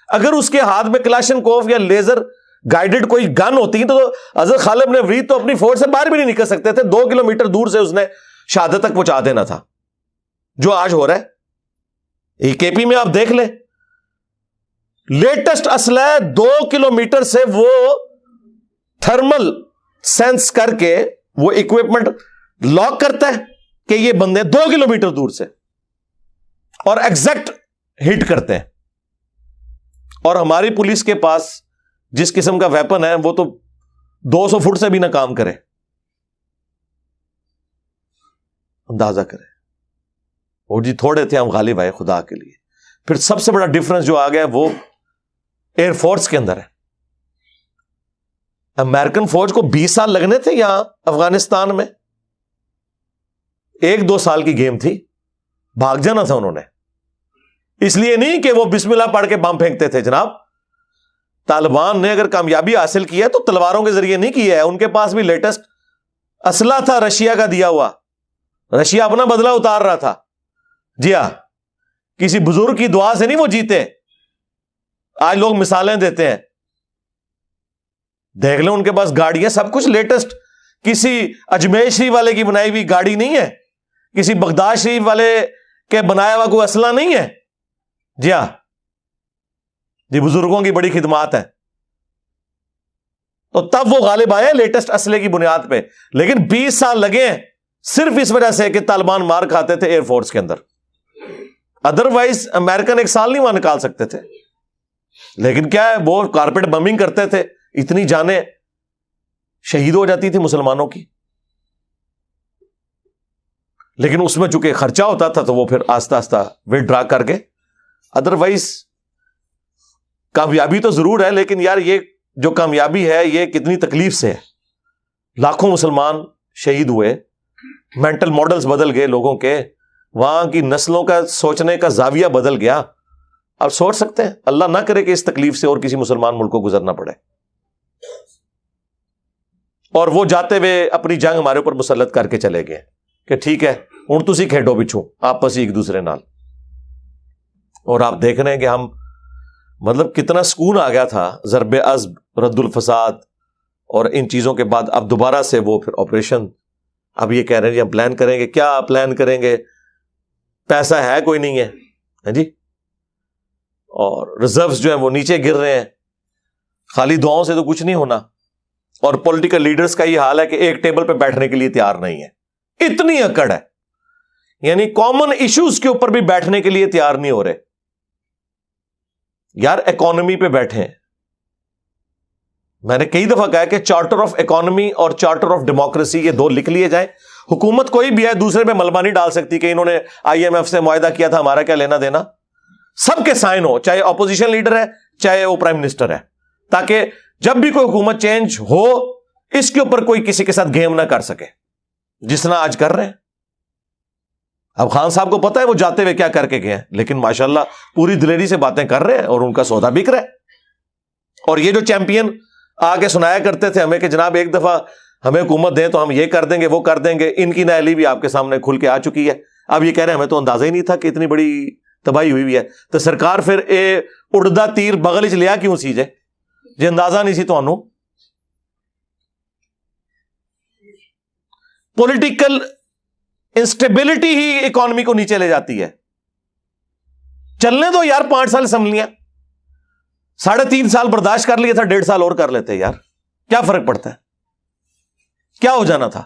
اگر اس کے ہاتھ میں کلاشن کوف یا لیزر گائیڈڈ کوئی گن ہوتی تو حضرت خالد ابن ولید تو اپنی فورس سے باہر بھی نہیں نکل سکتے تھے. 2 کلومیٹر دور سے اس نے شہادت تک پہنچا دینا تھا، جو آج ہو رہا ہے. کے پی میں آپ دیکھ لیں لیٹسٹ اسلحہ 2 کلومیٹر سے وہ تھرمل سینس کر کے وہ اکوپمنٹ لاک کرتا ہے کہ یہ بندے 2 کلومیٹر دور سے اور ایگزیکٹ ہٹ کرتے ہیں. اور ہماری پولیس کے پاس جس قسم کا ویپن ہے وہ تو 200 فٹ سے بھی نہ کام کرے. اندازہ کرے. اور جی تھوڑے تھے ہم غالب آئے خدا کے لیے. پھر سب سے بڑا ڈفرنس جو آ گیا وہ ایئر فورس کے اندر ہے. امریکن فوج کو 20 سال لگنے تھے یہاں افغانستان میں. 1-2 سال کی گیم تھی, بھاگ جانا تھا انہوں نے. اس لیے نہیں کہ وہ بسم اللہ پڑھ کے بم پھینکتے تھے جناب. طالبان نے اگر کامیابی حاصل کی ہے تو تلواروں کے ذریعے نہیں کی ہے. ان کے پاس بھی لیٹسٹ اسلحہ تھا رشیا کا دیا ہوا. رشیا اپنا بدلہ اتار رہا تھا. جی ہاں, کسی بزرگ کی دعا سے نہیں وہ جیتے. آج لوگ مثالیں دیتے ہیں, دیکھ لیں ان کے پاس گاڑیاں سب کچھ لیٹسٹ. کسی اجمیر شریف والے کی بنائی ہوئی گاڑی نہیں ہے, کسی بغداد شریف والے کے بنایا ہوا کوئی اسلحہ نہیں ہے. جی ہاں, جی بزرگوں کی بڑی خدمات ہے. تو تب وہ غالب آئے لیٹسٹ اسلحے کی بنیاد پہ. لیکن 20 سال لگے ہیں صرف اس وجہ سے کہ طالبان مار کھاتے تھے ایئر فورس کے اندر. ادروائز امریکن 1 سال نہیں وہاں نکال سکتے تھے. لیکن کیا ہے, وہ کارپیٹ بمبنگ کرتے تھے, اتنی جانیں شہید ہو جاتی تھی مسلمانوں کی. لیکن اس میں چونکہ خرچہ ہوتا تھا تو وہ پھر آہستہ آہستہ ود ڈرا کر کے. ادروائز کامیابی تو ضرور ہے, لیکن یار یہ جو کامیابی ہے یہ کتنی تکلیف سے ہے. لاکھوں مسلمان شہید ہوئے, مینٹل ماڈلز بدل گئے لوگوں کے, وہاں کی نسلوں کا سوچنے کا زاویہ بدل گیا. آپ سوچ سکتے ہیں, اللہ نہ کرے کہ اس تکلیف سے اور کسی مسلمان ملک کو گزرنا پڑے. اور وہ جاتے ہوئے اپنی جنگ ہمارے اوپر مسلط کر کے چلے گئے کہ ٹھیک ہے ہوں تسی کھیڈو پچھو آپس ہی ایک دوسرے نال. اور آپ دیکھ رہے ہیں کہ ہم مطلب کتنا سکون آ گیا تھا ضرب عزب, رد الفساد اور ان چیزوں کے بعد. اب دوبارہ سے وہ پھر آپریشن, اب یہ کہہ رہے ہیں جی ہم پلان کریں گے. کیا پلان کریں گے, پیسہ ہے کوئی نہیں ہے جی, اور ریزروز جو ہیں وہ نیچے گر رہے ہیں. خالی دعاؤں سے تو کچھ نہیں ہونا. اور پولیٹیکل لیڈرز کا یہ حال ہے کہ ایک ٹیبل پہ بیٹھنے کے لیے تیار نہیں ہے. اتنی اکڑ ہے, یعنی کامن ایشوز کے اوپر بھی بیٹھنے کے لیے تیار نہیں ہو رہے. یار اکانومی پہ بیٹھے. میں نے کئی دفعہ کہا کہ چارٹر آف اکانومی اور چارٹر آف ڈیموکریسی یہ 2 لکھ لیے جائیں. حکومت کوئی بھی ہے دوسرے پہ ملبہ نہیں ڈال سکتی کہ انہوں نے IMF سے معاہدہ کیا تھا, ہمارا کیا لینا دینا. سب کے سائن ہو, چاہے اپوزیشن لیڈر ہے چاہے وہ پرائم منسٹر ہے, تاکہ جب بھی کوئی حکومت چینج ہو اس کے اوپر کوئی کسی کے ساتھ گیم نہ کر سکے, جس طرح آج کر رہے ہیں. اب خان صاحب کو پتا ہے وہ جاتے ہوئے کیا کر کے گئے ہیں, لیکن ماشاءاللہ پوری دلیری سے باتیں کر رہے ہیں اور ان کا سودا بک رہا ہے. اور یہ جو چیمپئن آ کے سنایا کرتے تھے ہمیں کہ جناب ایک دفعہ ہمیں حکومت دیں تو ہم یہ کر دیں گے وہ کر دیں گے, ان کی نااہلی بھی آپ کے سامنے کھل کے آ چکی ہے. اب یہ کہہ رہے ہیں ہمیں تو اندازہ ہی نہیں تھا کہ اتنی بڑی تباہی ہوئی ہے. تو سرکار پھر اڑدا تیر بغل چ لیا کیوں سی جے اندازہ نہیں سی تانوں. پولیٹیکل انسٹیبلٹی ہی اکانومی کو نیچے لے جاتی ہے. چلنے دو یار, 5 سال اسمبلیاں, 3.5 سال برداشت کر لیا تھا, 1.5 سال اور کر لیتے یار, کیا فرق پڑتا ہے, کیا ہو جانا تھا.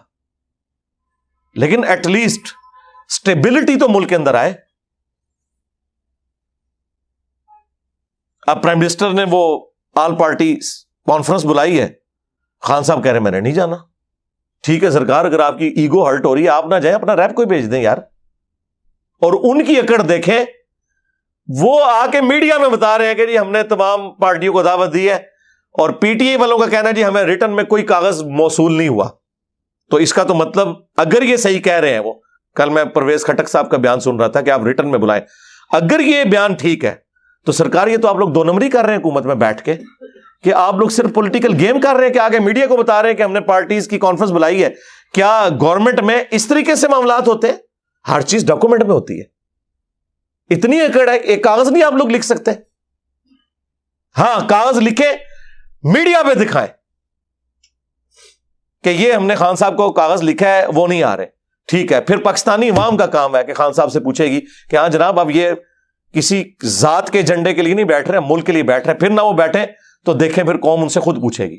لیکن ایٹ لیسٹ اسٹیبلٹی تو ملک کے اندر آئے. اب پرائم منسٹر نے وہ آل پارٹی کانفرنس بلائی ہے, خان صاحب کہہ رہے میں نے نہیں جانا. ٹھیک ہے سرکار, اگر آپ کی ایگو ہرٹ ہو رہی ہے آپ نہ جائیں, اپنا ریپ کوئی بھیج دیں یار. اور ان کی اکڑ دیکھیں, وہ آ کے میڈیا میں بتا رہے ہیں کہ جی ہم نے تمام پارٹیوں کو دعوت دی ہے, اور PTI والوں کا کہنا ہے جی ہمیں ریٹن میں کوئی کاغذ موصول نہیں ہوا. تو اس کا تو مطلب اگر یہ صحیح کہہ رہے ہیں, وہ کل میں پرویز خٹک صاحب کا بیان سن رہا تھا کہ آپ ریٹن میں بلائیں, اگر یہ بیان ٹھیک ہے تو سرکار یہ تو آپ لوگ 2 نمبری کر رہے ہیں حکومت میں بیٹھ کے, کہ آپ لوگ صرف پولیٹیکل گیم کر رہے ہیں کہ آگے میڈیا کو بتا رہے ہیں کہ ہم نے پارٹیز کی کانفرنس بلائی ہے. کیا گورنمنٹ میں اس طریقے سے معاملات ہوتے ہیں؟ ہر چیز ڈاکومنٹ میں ہوتی ہے. اتنی اکڑ ہے, ایک کاغذ نہیں آپ لوگ لکھ سکتے. ہاں کاغذ لکھیں, میڈیا پہ دکھائیں کہ یہ ہم نے خان صاحب کو کاغذ لکھا ہے, وہ نہیں آ رہے. ٹھیک ہے, پھر پاکستانی عوام کا کام ہے کہ خان صاحب سے پوچھے گی کہ ہاں جناب اب یہ کسی ذات کے جھنڈے کے لیے نہیں بیٹھ رہے, ملک کے لیے بیٹھ رہے. پھر نہ وہ بیٹھے تو دیکھیں پھر قوم ان سے خود پوچھے گی.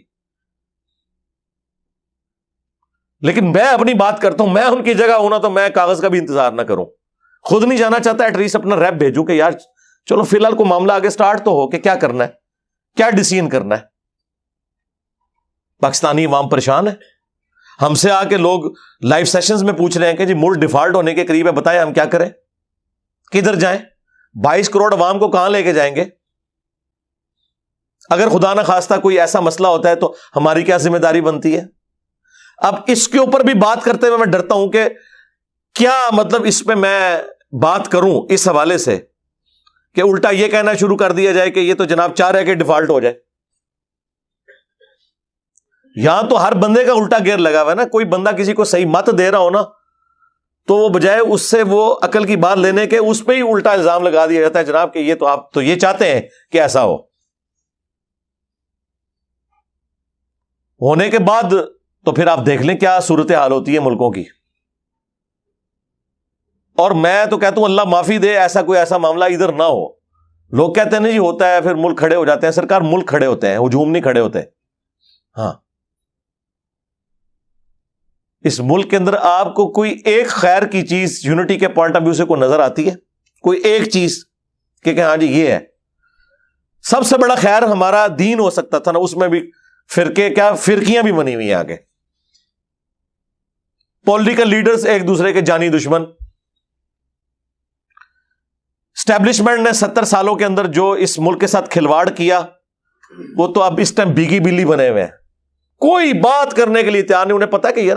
لیکن میں اپنی بات کرتا ہوں, میں ان کی جگہ ہونا تو میں کاغذ کا بھی انتظار نہ کروں. خود نہیں جانا چاہتا, ایٹ لیسٹ اپنا ریپ بھیجوں کہ یار چلو فی الحال کو معاملہ آگے سٹارٹ تو ہو کہ کیا کرنا ہے, کیا ڈیسیژن کرنا ہے. پاکستانی عوام پریشان ہے. ہم سے آ کے لوگ لائیو سیشنز میں پوچھ رہے ہیں کہ جی ملک ڈیفالٹ ہونے کے قریب ہے, بتائیں ہم کیا کریں, کدھر جائیں, 22 کروڑ عوام کو کہاں لے کے جائیں گے؟ اگر خدا نہ خواستہ کوئی ایسا مسئلہ ہوتا ہے تو ہماری کیا ذمہ داری بنتی ہے؟ اب اس کے اوپر بھی بات کرتے ہوئے میں ڈرتا ہوں کہ کیا مطلب اس پہ میں بات کروں اس حوالے سے کہ الٹا یہ کہنا شروع کر دیا جائے کہ یہ تو جناب چاہ رہے کہ ڈیفالٹ ہو جائے. یہاں تو ہر بندے کا الٹا گیئر لگا ہوا ہے نا. کوئی بندہ کسی کو صحیح مت دے رہا ہو نا تو وہ بجائے اس سے وہ عقل کی بات لینے کے اس پہ ہی الٹا الزام لگا دیا جاتا ہے جناب کہ یہ تو آپ تو یہ چاہتے ہیں کہ ایسا ہو. ہونے کے بعد تو پھر آپ دیکھ لیں کیا صورتحال ہوتی ہے ملکوں کی. اور میں تو کہتا ہوں اللہ معافی دے ایسا کوئی ایسا معاملہ ادھر نہ ہو. لوگ کہتے ہیں نہیں جی ہوتا ہے, پھر ملک کھڑے ہو جاتے ہیں. سرکار ملک کھڑے ہوتے ہیں, ہجوم نہیں کھڑے ہوتے. ہاں اس ملک کے اندر آپ کو کوئی ایک خیر کی چیز یونٹی کے پوائنٹ آف ویو سے کوئی نظر آتی ہے؟ کوئی ایک چیز کہ ہاں جی یہ ہے. سب سے بڑا خیر ہمارا دین ہو سکتا تھا نا, اس میں بھی فرقے کیا فرقیاں بھی بنی ہوئی ہیں آگے. پولیٹیکل لیڈرز ایک دوسرے کے جانی دشمن. اسٹیبلشمنٹ نے 70 سالوں کے اندر جو اس ملک کے ساتھ کھلواڑ کیا وہ تو اب اس ٹائم بیگی بلی بنے ہوئے ہیں. کوئی بات کرنے کے لیے تیار نہیں. انہیں پتا کہ یار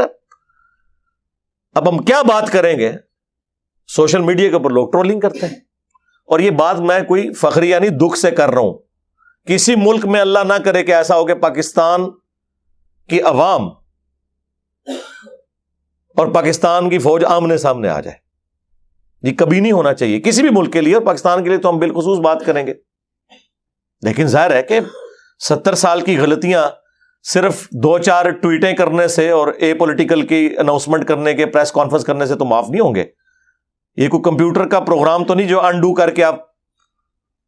اب ہم کیا بات کریں گے. سوشل میڈیا کے اوپر لوگ ٹرولنگ کرتے ہیں. اور یہ بات میں کوئی فخریہ نہیں دکھ سے کر رہا ہوں. کسی ملک میں اللہ نہ کرے کہ ایسا ہو کہ پاکستان کی عوام اور پاکستان کی فوج آمنے سامنے آ جائے. یہ کبھی نہیں ہونا چاہیے کسی بھی ملک کے لیے, اور پاکستان کے لیے تو ہم بالخصوص بات کریں گے. لیکن ظاہر ہے کہ 70 سال کی غلطیاں صرف 2-4 ٹویٹیں کرنے سے اور اے پولیٹیکل کی اناؤنسمنٹ کرنے کے پریس کانفرنس کرنے سے تو معاف نہیں ہوں گے. یہ کوئی کمپیوٹر کا پروگرام تو نہیں جو انڈو کر کے آپ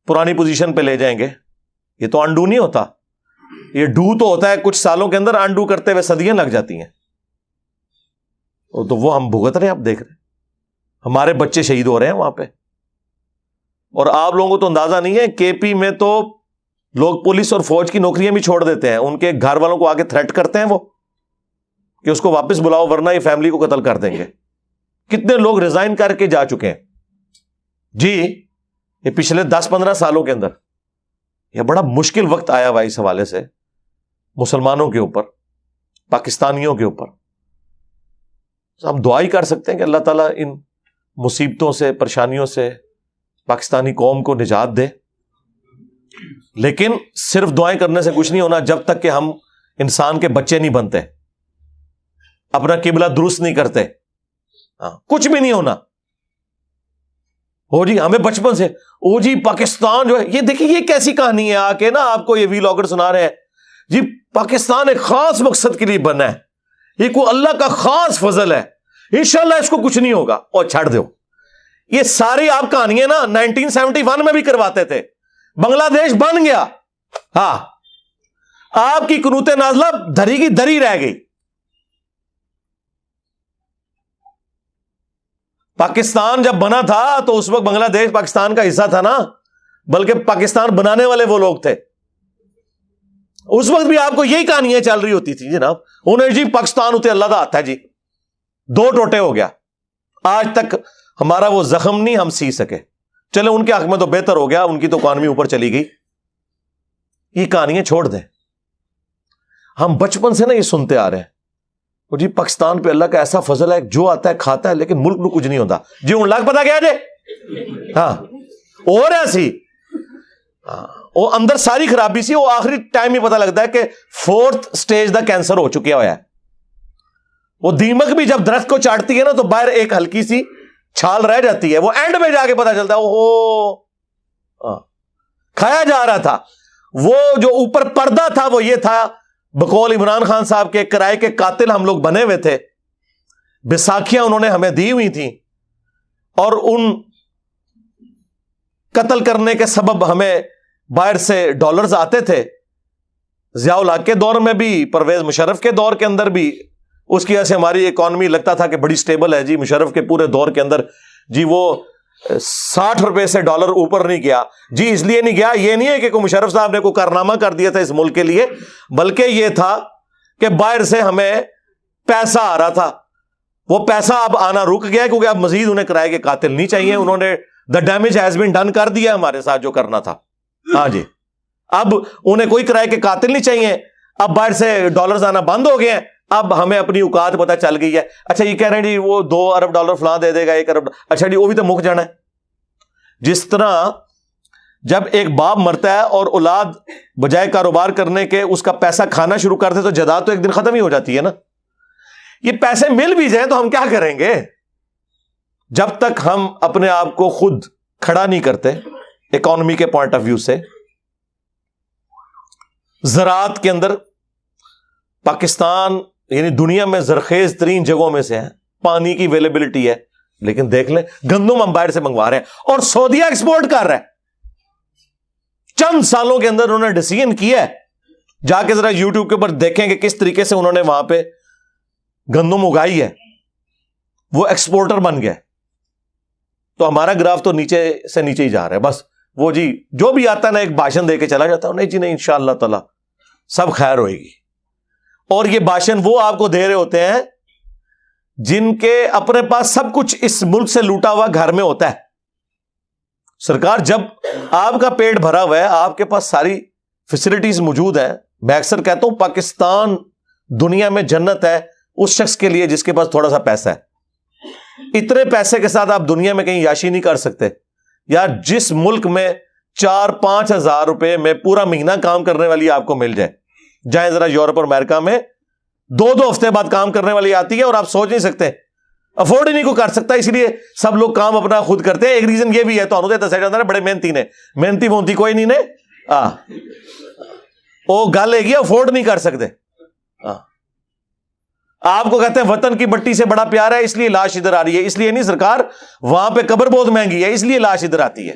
پرانی پوزیشن پہ لے جائیں گے. یہ تو انڈو نہیں ہوتا, یہ ڈو تو ہوتا ہے. کچھ سالوں کے اندر انڈو کرتے ہوئے صدیاں لگ جاتی ہیں. تو وہ ہم بھگت رہے ہیں, آپ دیکھ رہے ہیں ہمارے بچے شہید ہو رہے ہیں وہاں پہ. اور آپ لوگوں کو تو اندازہ نہیں ہے, کے پی میں تو لوگ پولیس اور فوج کی نوکریاں بھی چھوڑ دیتے ہیں. ان کے گھر والوں کو آگے تھریٹ کرتے ہیں وہ کہ اس کو واپس بلاؤ ورنہ یہ فیملی کو قتل کر دیں گے. کتنے لوگ ریزائن کر کے جا چکے ہیں جی یہ پچھلے 10-15 سالوں کے اندر. یہ بڑا مشکل وقت آیا ہوا اس حوالے سے مسلمانوں کے اوپر, پاکستانیوں کے اوپر. ہم دعا ہی کر سکتے ہیں کہ اللہ تعالیٰ ان مصیبتوں سے پریشانیوں سے پاکستانی قوم کو نجات دے. لیکن صرف دعائیں کرنے سے کچھ نہیں ہونا جب تک کہ ہم انسان کے بچے نہیں بنتے, اپنا قبلہ درست نہیں کرتے. کچھ بھی نہیں ہونا. جی ہمیں بچپن سے جی پاکستان جو ہے, یہ دیکھیں یہ کیسی کہانی ہے. آ کے نا آپ کو یہ ویلاگر سنا رہے ہیں جی پاکستان ایک خاص مقصد کے لیے بنا ہے, یہ کوئی اللہ کا خاص فضل ہے, انشاءاللہ اس کو کچھ نہیں ہوگا. اور چھڑ دو یہ ساری آپ کہانیاں نا 1971 میں بھی کرواتے تھے. بنگلہ دیش بن گیا, ہاں آپ کی قنوت نازلہ دھری کی دھری رہ گئی. پاکستان جب بنا تھا تو اس وقت بنگلہ دیش پاکستان کا حصہ تھا نا, بلکہ پاکستان بنانے والے وہ لوگ تھے. اس وقت بھی آپ کو یہی کہانیاں چل رہی ہوتی تھی جناب. انہیں جی پاکستان اتنے اللہ کا ہاتھ ہے جی, 2 ٹوٹے ہو گیا. آج تک ہمارا وہ زخم نہیں ہم سی سکے. چلے ان کے حق میں تو بہتر ہو گیا, ان کی تو اکانومی اوپر چلی گئی. یہ کہانیاں چھوڑ دیں. ہم بچپن سے نا یہ سنتے آ رہے ہیں جی پاکستان پہ اللہ کا ایسا فضل ہے, جو آتا ہے کھاتا ہے, لیکن ملک میں کچھ نہیں ہوتا. جی ان لاکھ پتا کیا جی ہاں اور ایسی وہ اندر ساری خرابی سی. وہ آخری ٹائم ہی پتا لگتا ہے کہ 4th سٹیج دا کینسر ہو چکا ہوا ہے. وہ دیمک بھی جب درخت کو چاٹتی ہے نا تو باہر ایک ہلکی سی چھال رہ جاتی ہے, وہ اینڈ میں جا کے پتا چلتا ہے کھایا جا رہا تھا. وہ جو اوپر پردہ تھا وہ یہ تھا, بقول عمران خان صاحب کے کرائے کے قاتل ہم لوگ بنے ہوئے تھے. بیساکھیاں انہوں نے ہمیں دی ہوئی تھیں اور ان قتل کرنے کے سبب ہمیں باہر سے ڈالرز آتے تھے. ضیاء الحق کے دور میں بھی, پرویز مشرف کے دور کے اندر بھی, اس کی وجہ سے ہماری اکانومی لگتا تھا کہ بڑی سٹیبل ہے. جی مشرف کے پورے دور کے اندر جی وہ 60 روپے سے ڈالر اوپر نہیں گیا. جی اس لیے نہیں گیا, یہ نہیں ہے کہ کوئی مشرف صاحب نے کوئی کارنامہ کر دیا تھا اس ملک کے لیے, بلکہ یہ تھا کہ باہر سے ہمیں پیسہ آ رہا تھا، وہ پیسہ اب آنا رک گیا کیونکہ اب مزید انہیں کرائے کے قاتل نہیں چاہیے، انہوں نے the damage has been done کر دیا ہمارے ساتھ جو کرنا تھا. ہاں جی، اب انہیں کوئی کرائے کے قاتل نہیں چاہیے، اب باہر سے ڈالرز آنا بند ہو گئے ہیں، اب ہمیں اپنی اوقات پتہ چل گئی ہے. اچھا یہ کہہ رہے ہیں جی وہ $2 ارب فلاں دے دے گا، 1 ارب، اچھا جی وہ بھی تو مک جانا ہے. جس طرح جب ایک باپ مرتا ہے اور اولاد بجائے کاروبار کرنے کے اس کا پیسہ کھانا شروع کرتے تو جائیداد تو ایک دن ختم ہی ہو جاتی ہے نا. یہ پیسے مل بھی جائیں تو ہم کیا کریں گے جب تک ہم اپنے آپ کو خود کھڑا نہیں کرتے اکانومی کے پوائنٹ آف ویو سے. زراعت کے اندر پاکستان یعنی دنیا میں زرخیز ترین جگہوں میں سے ہے، پانی کی اویلیبلٹی ہے، لیکن دیکھ لیں گندم ہم باہر سے منگوا رہے ہیں اور سعودیہ ایکسپورٹ کر رہا ہے. چند سالوں کے اندر انہوں نے ڈیسیژن کیا ہے، جا کے ذرا یوٹیوب کے اوپر دیکھیں کہ کس طریقے سے انہوں نے وہاں پہ گندم اگائی ہے، وہ ایکسپورٹر بن گیا. تو ہمارا گراف تو نیچے سے نیچے ہی جا رہا ہے. بس وہ جی جو بھی آتا ہے نا ایک بھاشن دے کے چلا جاتا ہے، نہیں جی نہیں انشاءاللہ تعالی سب خیر ہوئے گی. اور یہ بھاشن وہ آپ کو دے رہے ہوتے ہیں جن کے اپنے پاس سب کچھ اس ملک سے لوٹا ہوا گھر میں ہوتا ہے. سرکار جب آپ کا پیٹ بھرا ہوا ہے، آپ کے پاس ساری فیسلٹیز موجود ہیں، میں اکثر کہتا ہوں پاکستان دنیا میں جنت ہے اس شخص کے لیے جس کے پاس تھوڑا سا پیسہ ہے. اتنے پیسے کے ساتھ آپ دنیا میں کہیں یاشی نہیں کر سکتے. یار جس ملک میں 4-5 ہزار روپے میں پورا مہینہ کام کرنے والی آپ کو مل جائے، جائیں ذرا یورپ اور امریکہ میں 2 ہفتے بعد کام کرنے والی آتی ہے اور آپ سوچ نہیں سکتے، افورڈ ہی نہیں کو کر سکتا، اس لیے سب لوگ کام اپنا خود کرتے ہیں. ایک ریزن یہ بھی ہے، تو دسیا جاتا ہے بڑے محنتی نے، محنتی وونتی کوئی نہیں نے وہ گل ہے گی افورڈ نہیں کر سکتے. آپ کو کہتے ہیں وطن کی مٹی سے بڑا پیار ہے اس لیے لاش ادھر آ رہی ہے، اس لیے نہیں سرکار وہاں پہ قبر بہت مہنگی ہے اس لیے لاش ادھر آتی ہے.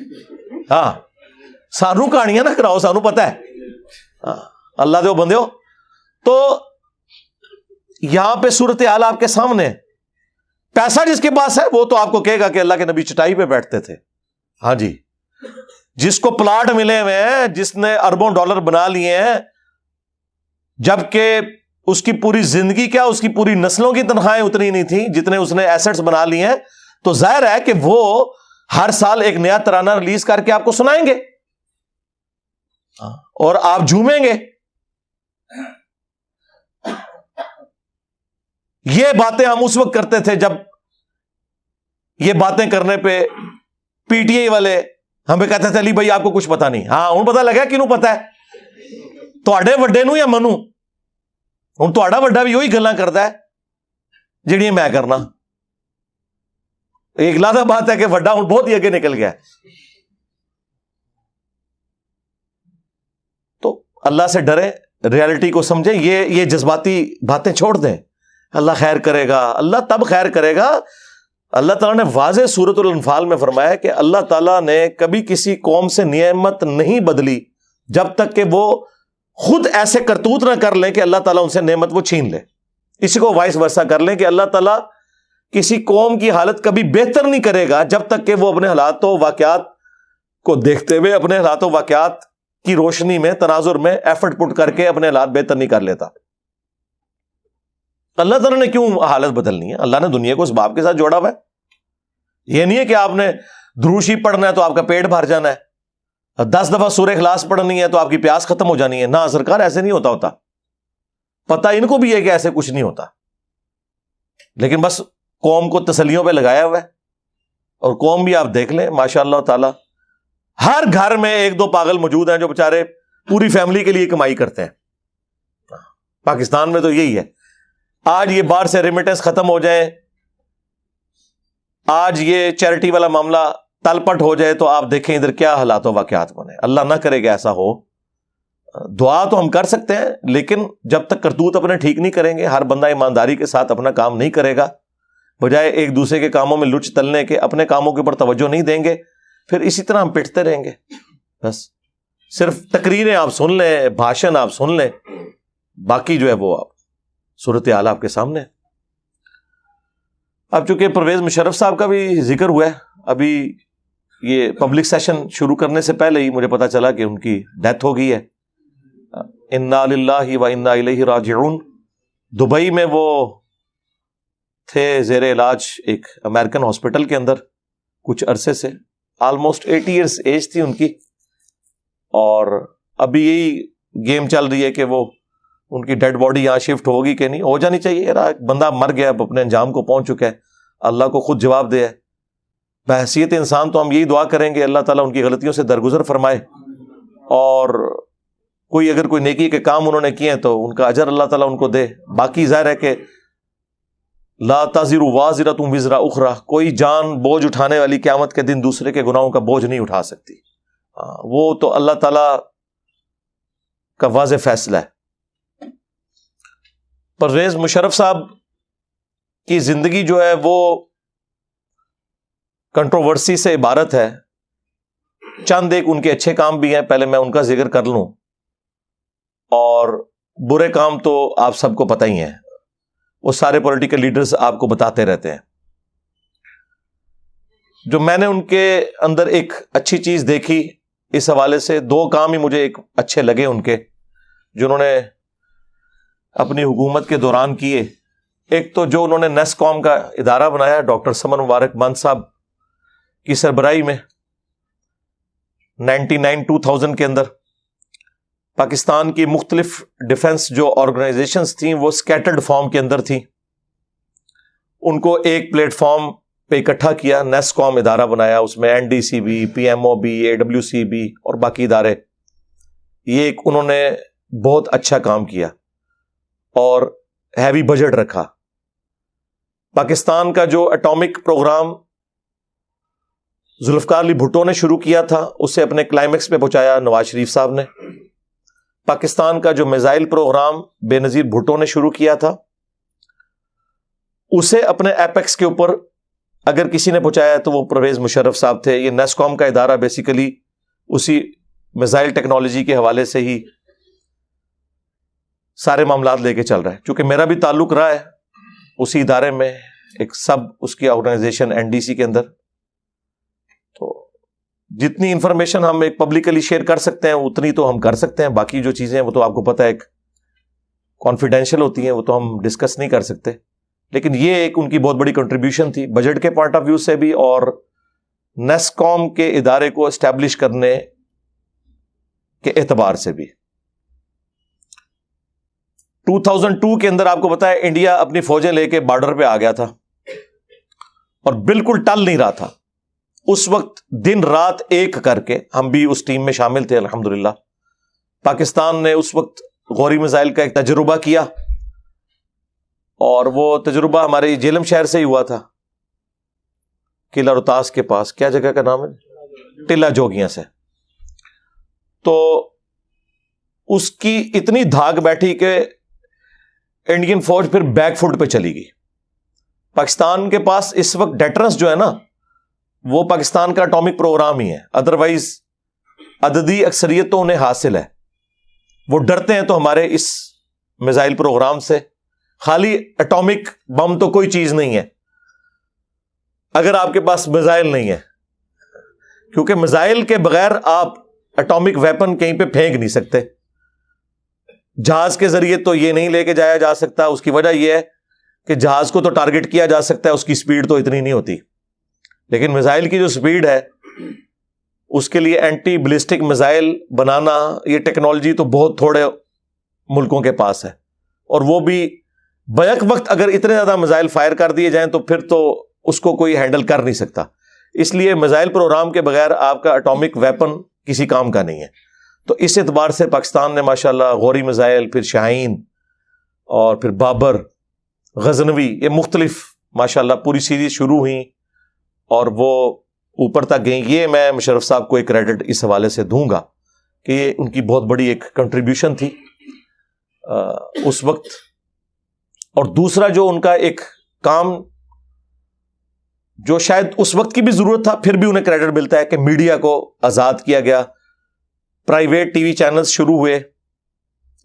ہاں سانو کہانیاں نہ کراؤ، سانو پتہ ہے. اللہ دے بندے ہو. تو یہاں پہ صورتحال آپ کے سامنے، پیسہ جس کے پاس ہے وہ تو آپ کو کہے گا کہ اللہ کے نبی چٹائی پہ بیٹھتے تھے. ہاں جی، جس کو پلاٹ ملے ہوئے ہیں، جس نے اربوں ڈالر بنا لیے ہیں، جبکہ اس کی پوری زندگی کیا اس کی پوری نسلوں کی تنخواہیں اتنی نہیں تھیں جتنے اس نے ایسٹس بنا لیے ہیں، تو ظاہر ہے کہ وہ ہر سال ایک نیا ترانہ ریلیز کر کے آپ کو سنائیں گے اور آپ جھومیں گے. یہ باتیں ہم اس وقت کرتے تھے جب یہ باتیں کرنے پہ پی ٹی آئی والے ہمیں کہتے تھے علی بھائی آپ کو کچھ پتا نہیں. ہاں ہوں پتا لگا کنوں پتا ہے، تواڈے وڈے نو یا منو؟ ہوں تواڈا وڈا بھی وہی گلاں کردا ہے جہڑیاں میں کرنا. ایک لازہ بات ہے کہ وڈا ہوں بہت ہی اگے نکل گیا. تو اللہ سے ڈریں، ریالٹی کو سمجھیں، یہ جذباتی باتیں چھوڑ دیں. اللہ خیر کرے گا، اللہ تب خیر کرے گا. اللہ تعالیٰ نے واضح سورۃ الانفال میں فرمایا کہ اللہ تعالیٰ نے کبھی کسی قوم سے نعمت نہیں بدلی جب تک کہ وہ خود ایسے کرتوت نہ کر لیں کہ اللہ تعالیٰ ان سے نعمت وہ چھین لے. اسی کو وائس ورثہ کر لیں کہ اللہ تعالیٰ کسی قوم کی حالت کبھی بہتر نہیں کرے گا جب تک کہ وہ اپنے حالات و واقعات کو دیکھتے ہوئے اپنے حالات و واقعات کی روشنی میں تناظر میں ایفرٹ پٹ کر کے اپنے حالات بہتر نہیں کر لیتا. اللہ تعالیٰ نے کیوں حالت بدلنی ہے؟ اللہ نے دنیا کو اس باپ کے ساتھ جوڑا ہوا ہے. یہ نہیں ہے کہ آپ نے دروشی پڑھنا ہے تو آپ کا پیٹ بھر جانا ہے، 10 دفعہ سورہ اخلاص پڑھنی ہے تو آپ کی پیاس ختم ہو جانی ہے. نہ سرکار ایسے نہیں ہوتا. پتہ ان کو بھی ہے کہ ایسے کچھ نہیں ہوتا، لیکن بس قوم کو تسلیوں پہ لگایا ہوا ہے. اور قوم بھی آپ دیکھ لیں ماشاء اللہ تعالی ہر گھر میں 1-2 پاگل موجود ہیں جو بےچارے پوری فیملی کے لیے کمائی کرتے ہیں. پاکستان میں تو یہی ہے. آج یہ باہر سے ریمیٹنس ختم ہو جائے، آج یہ چیریٹی والا معاملہ تل پٹ ہو جائے تو آپ دیکھیں ادھر کیا حالات و واقعات بنے. اللہ نہ کرے گا ایسا ہو. دعا تو ہم کر سکتے ہیں لیکن جب تک کرتوت اپنے ٹھیک نہیں کریں گے، ہر بندہ ایمانداری کے ساتھ اپنا کام نہیں کرے گا، بجائے ایک دوسرے کے کاموں میں لچ تلنے کے اپنے کاموں کے اوپر توجہ نہیں دیں گے، پھر اسی طرح ہم پٹتے رہیں گے. بس صرف تقریریں آپ سن لیں، بھاشن آپ سن لیں، باقی جو ہے وہ آپ صورتحال آپ کے سامنے. اب چونکہ پرویز مشرف صاحب کا بھی ذکر ہوا ہے، ابھی یہ پبلک سیشن شروع کرنے سے پہلے ہی مجھے پتا چلا کہ ان کی ڈیتھ ہو گئی ہے. انا للہ و انا الیہ راجعون. دبئی میں وہ تھے زیر علاج ایک امریکن ہاسپٹل کے اندر کچھ عرصے سے، آلموسٹ 80 ایئرس ایج تھی ان کی، اور ابھی یہی گیم چل رہی ہے کہ وہ ان کی ڈیڈ باڈی یہاں شفٹ ہوگی کہ نہیں، ہو جانی چاہیے یار، بندہ مر گیا، اب اپنے انجام کو پہنچ چکا ہے، اللہ کو خود جواب دے ہے۔ بحیثیت انسان تو ہم یہی دعا کریں گے اللہ تعالیٰ ان کی غلطیوں سے درگزر فرمائے، اور کوئی اگر کوئی نیکی کے کام انہوں نے کیے ہیں تو ان کا اجر اللہ تعالیٰ ان کو دے۔ باقی ظاہر ہے کہ لا تزر وازرۃ وزر اخری، کوئی جان بوجھ اٹھانے والی قیامت کے دن دوسرے کے گناہوں کا بوجھ نہیں اٹھا سکتی، وہ تو اللہ تعالیٰ کا واضح فیصلہ ہے۔ پرویز مشرف صاحب کی زندگی جو ہے وہ کنٹروورسی سے عبارت ہے، چند ایک ان کے اچھے کام بھی ہیں، پہلے میں ان کا ذکر کر لوں، اور برے کام تو آپ سب کو پتہ ہی ہیں، وہ سارے پولیٹیکل لیڈرز آپ کو بتاتے رہتے ہیں۔ جو میں نے ان کے اندر ایک اچھی چیز دیکھی اس حوالے سے، دو کام ہی مجھے ایک اچھے لگے ان کے جو انہوں نے اپنی حکومت کے دوران کیے۔ ایک تو جو انہوں نے نیسکوم کا ادارہ بنایا ڈاکٹر سمن مبارک مند صاحب کی سربراہی میں 99-2000 کے اندر، پاکستان کی مختلف ڈیفنس جو آرگنائزیشنز تھیں وہ سکیٹرڈ فارم کے اندر تھیں، ان کو ایک پلیٹ فارم پہ اکٹھا کیا، نیسکوم ادارہ بنایا، اس میں NDCB، PMOB، AWCB اور باقی ادارے، یہ ایک انہوں نے بہت اچھا کام کیا اور ہیوی بجٹ رکھا۔ پاکستان کا جو اٹامک پروگرام ذوالفقار علی بھٹو نے شروع کیا تھا اسے اپنے کلائمیکس پہ پہنچایا نواز شریف صاحب نے۔ پاکستان کا جو میزائل پروگرام بے نظیر بھٹو نے شروع کیا تھا اسے اپنے ایپیکس کے اوپر اگر کسی نے پہنچایا تو وہ پرویز مشرف صاحب تھے۔ یہ نیسکوم کا ادارہ بیسیکلی اسی میزائل ٹیکنالوجی کے حوالے سے ہی سارے معاملات لے کے چل رہا ہے۔ چونکہ میرا بھی تعلق رہا ہے اسی ادارے میں، ایک سب اس کی آرگنائزیشن NDC کے اندر، تو جتنی انفارمیشن ہم ایک پبلکلی شیئر کر سکتے ہیں اتنی تو ہم کر سکتے ہیں، باقی جو چیزیں ہیں وہ تو آپ کو پتہ ہے ایک کانفیڈینشیل ہوتی ہیں، وہ تو ہم ڈسکس نہیں کر سکتے، لیکن یہ ایک ان کی بہت بڑی کنٹریبیوشن تھی بجٹ کے پوائنٹ آف ویو سے بھی اور نیسکوم کے ادارے کو اسٹیبلش کرنے کے اعتبار سے بھی۔ 2002 کے اندر آپ کو پتا ہے انڈیا اپنی فوجیں لے کے بارڈر پہ آ گیا تھا اور بالکل ٹل نہیں رہا تھا، اس وقت دن رات ایک کر کے ہم بھی اس ٹیم میں شامل تھے الحمدللہ۔ پاکستان نے اس وقت غوری میزائل کا ایک تجربہ کیا اور وہ تجربہ ہمارے جیلم شہر سے ہی ہوا تھا، قلعہ روہتاس کے پاس، کیا جگہ کا نام ہے، ٹلہ جوگیاں سے۔ تو اس کی اتنی دھاگ بیٹھی کہ انڈین فوج پھر بیک فٹ پہ چلی گئی۔ پاکستان کے پاس اس وقت ڈیٹرنس جو ہے نا وہ پاکستان کا اٹامک پروگرام ہی ہے، ادروائز عددی اکثریت تو انہیں حاصل ہے، وہ ڈرتے ہیں تو ہمارے اس میزائل پروگرام سے۔ خالی اٹامک بم تو کوئی چیز نہیں ہے اگر آپ کے پاس میزائل نہیں ہے، کیونکہ میزائل کے بغیر آپ اٹامک ویپن کہیں پہ پھینک نہیں سکتے۔ جہاز کے ذریعے تو یہ نہیں لے کے جایا جا سکتا، اس کی وجہ یہ ہے کہ جہاز کو تو ٹارگٹ کیا جا سکتا ہے، اس کی سپیڈ تو اتنی نہیں ہوتی، لیکن میزائل کی جو سپیڈ ہے اس کے لیے اینٹی بلسٹک میزائل بنانا، یہ ٹیکنالوجی تو بہت تھوڑے ملکوں کے پاس ہے، اور وہ بھی بیک وقت اگر اتنے زیادہ میزائل فائر کر دیے جائیں تو پھر تو اس کو کوئی ہینڈل کر نہیں سکتا۔ اس لیے میزائل پروگرام کے بغیر آپ کا اٹامک ویپن کسی کام کا نہیں ہے۔ تو اس اعتبار سے پاکستان نے ماشاءاللہ غوری میزائل، پھر شاہین اور پھر بابر، غزنوی، یہ مختلف ماشاءاللہ پوری سیریز شروع ہوئیں اور وہ اوپر تک گئیں۔ یہ میں مشرف صاحب کو ایک کریڈٹ اس حوالے سے دوں گا کہ یہ ان کی بہت بڑی ایک کنٹریبیوشن تھی اس وقت۔ اور دوسرا جو ان کا ایک کام جو شاید اس وقت کی بھی ضرورت تھا پھر بھی انہیں کریڈٹ ملتا ہے کہ میڈیا کو آزاد کیا گیا، پرائیویٹ ٹی وی چینلز شروع ہوئے،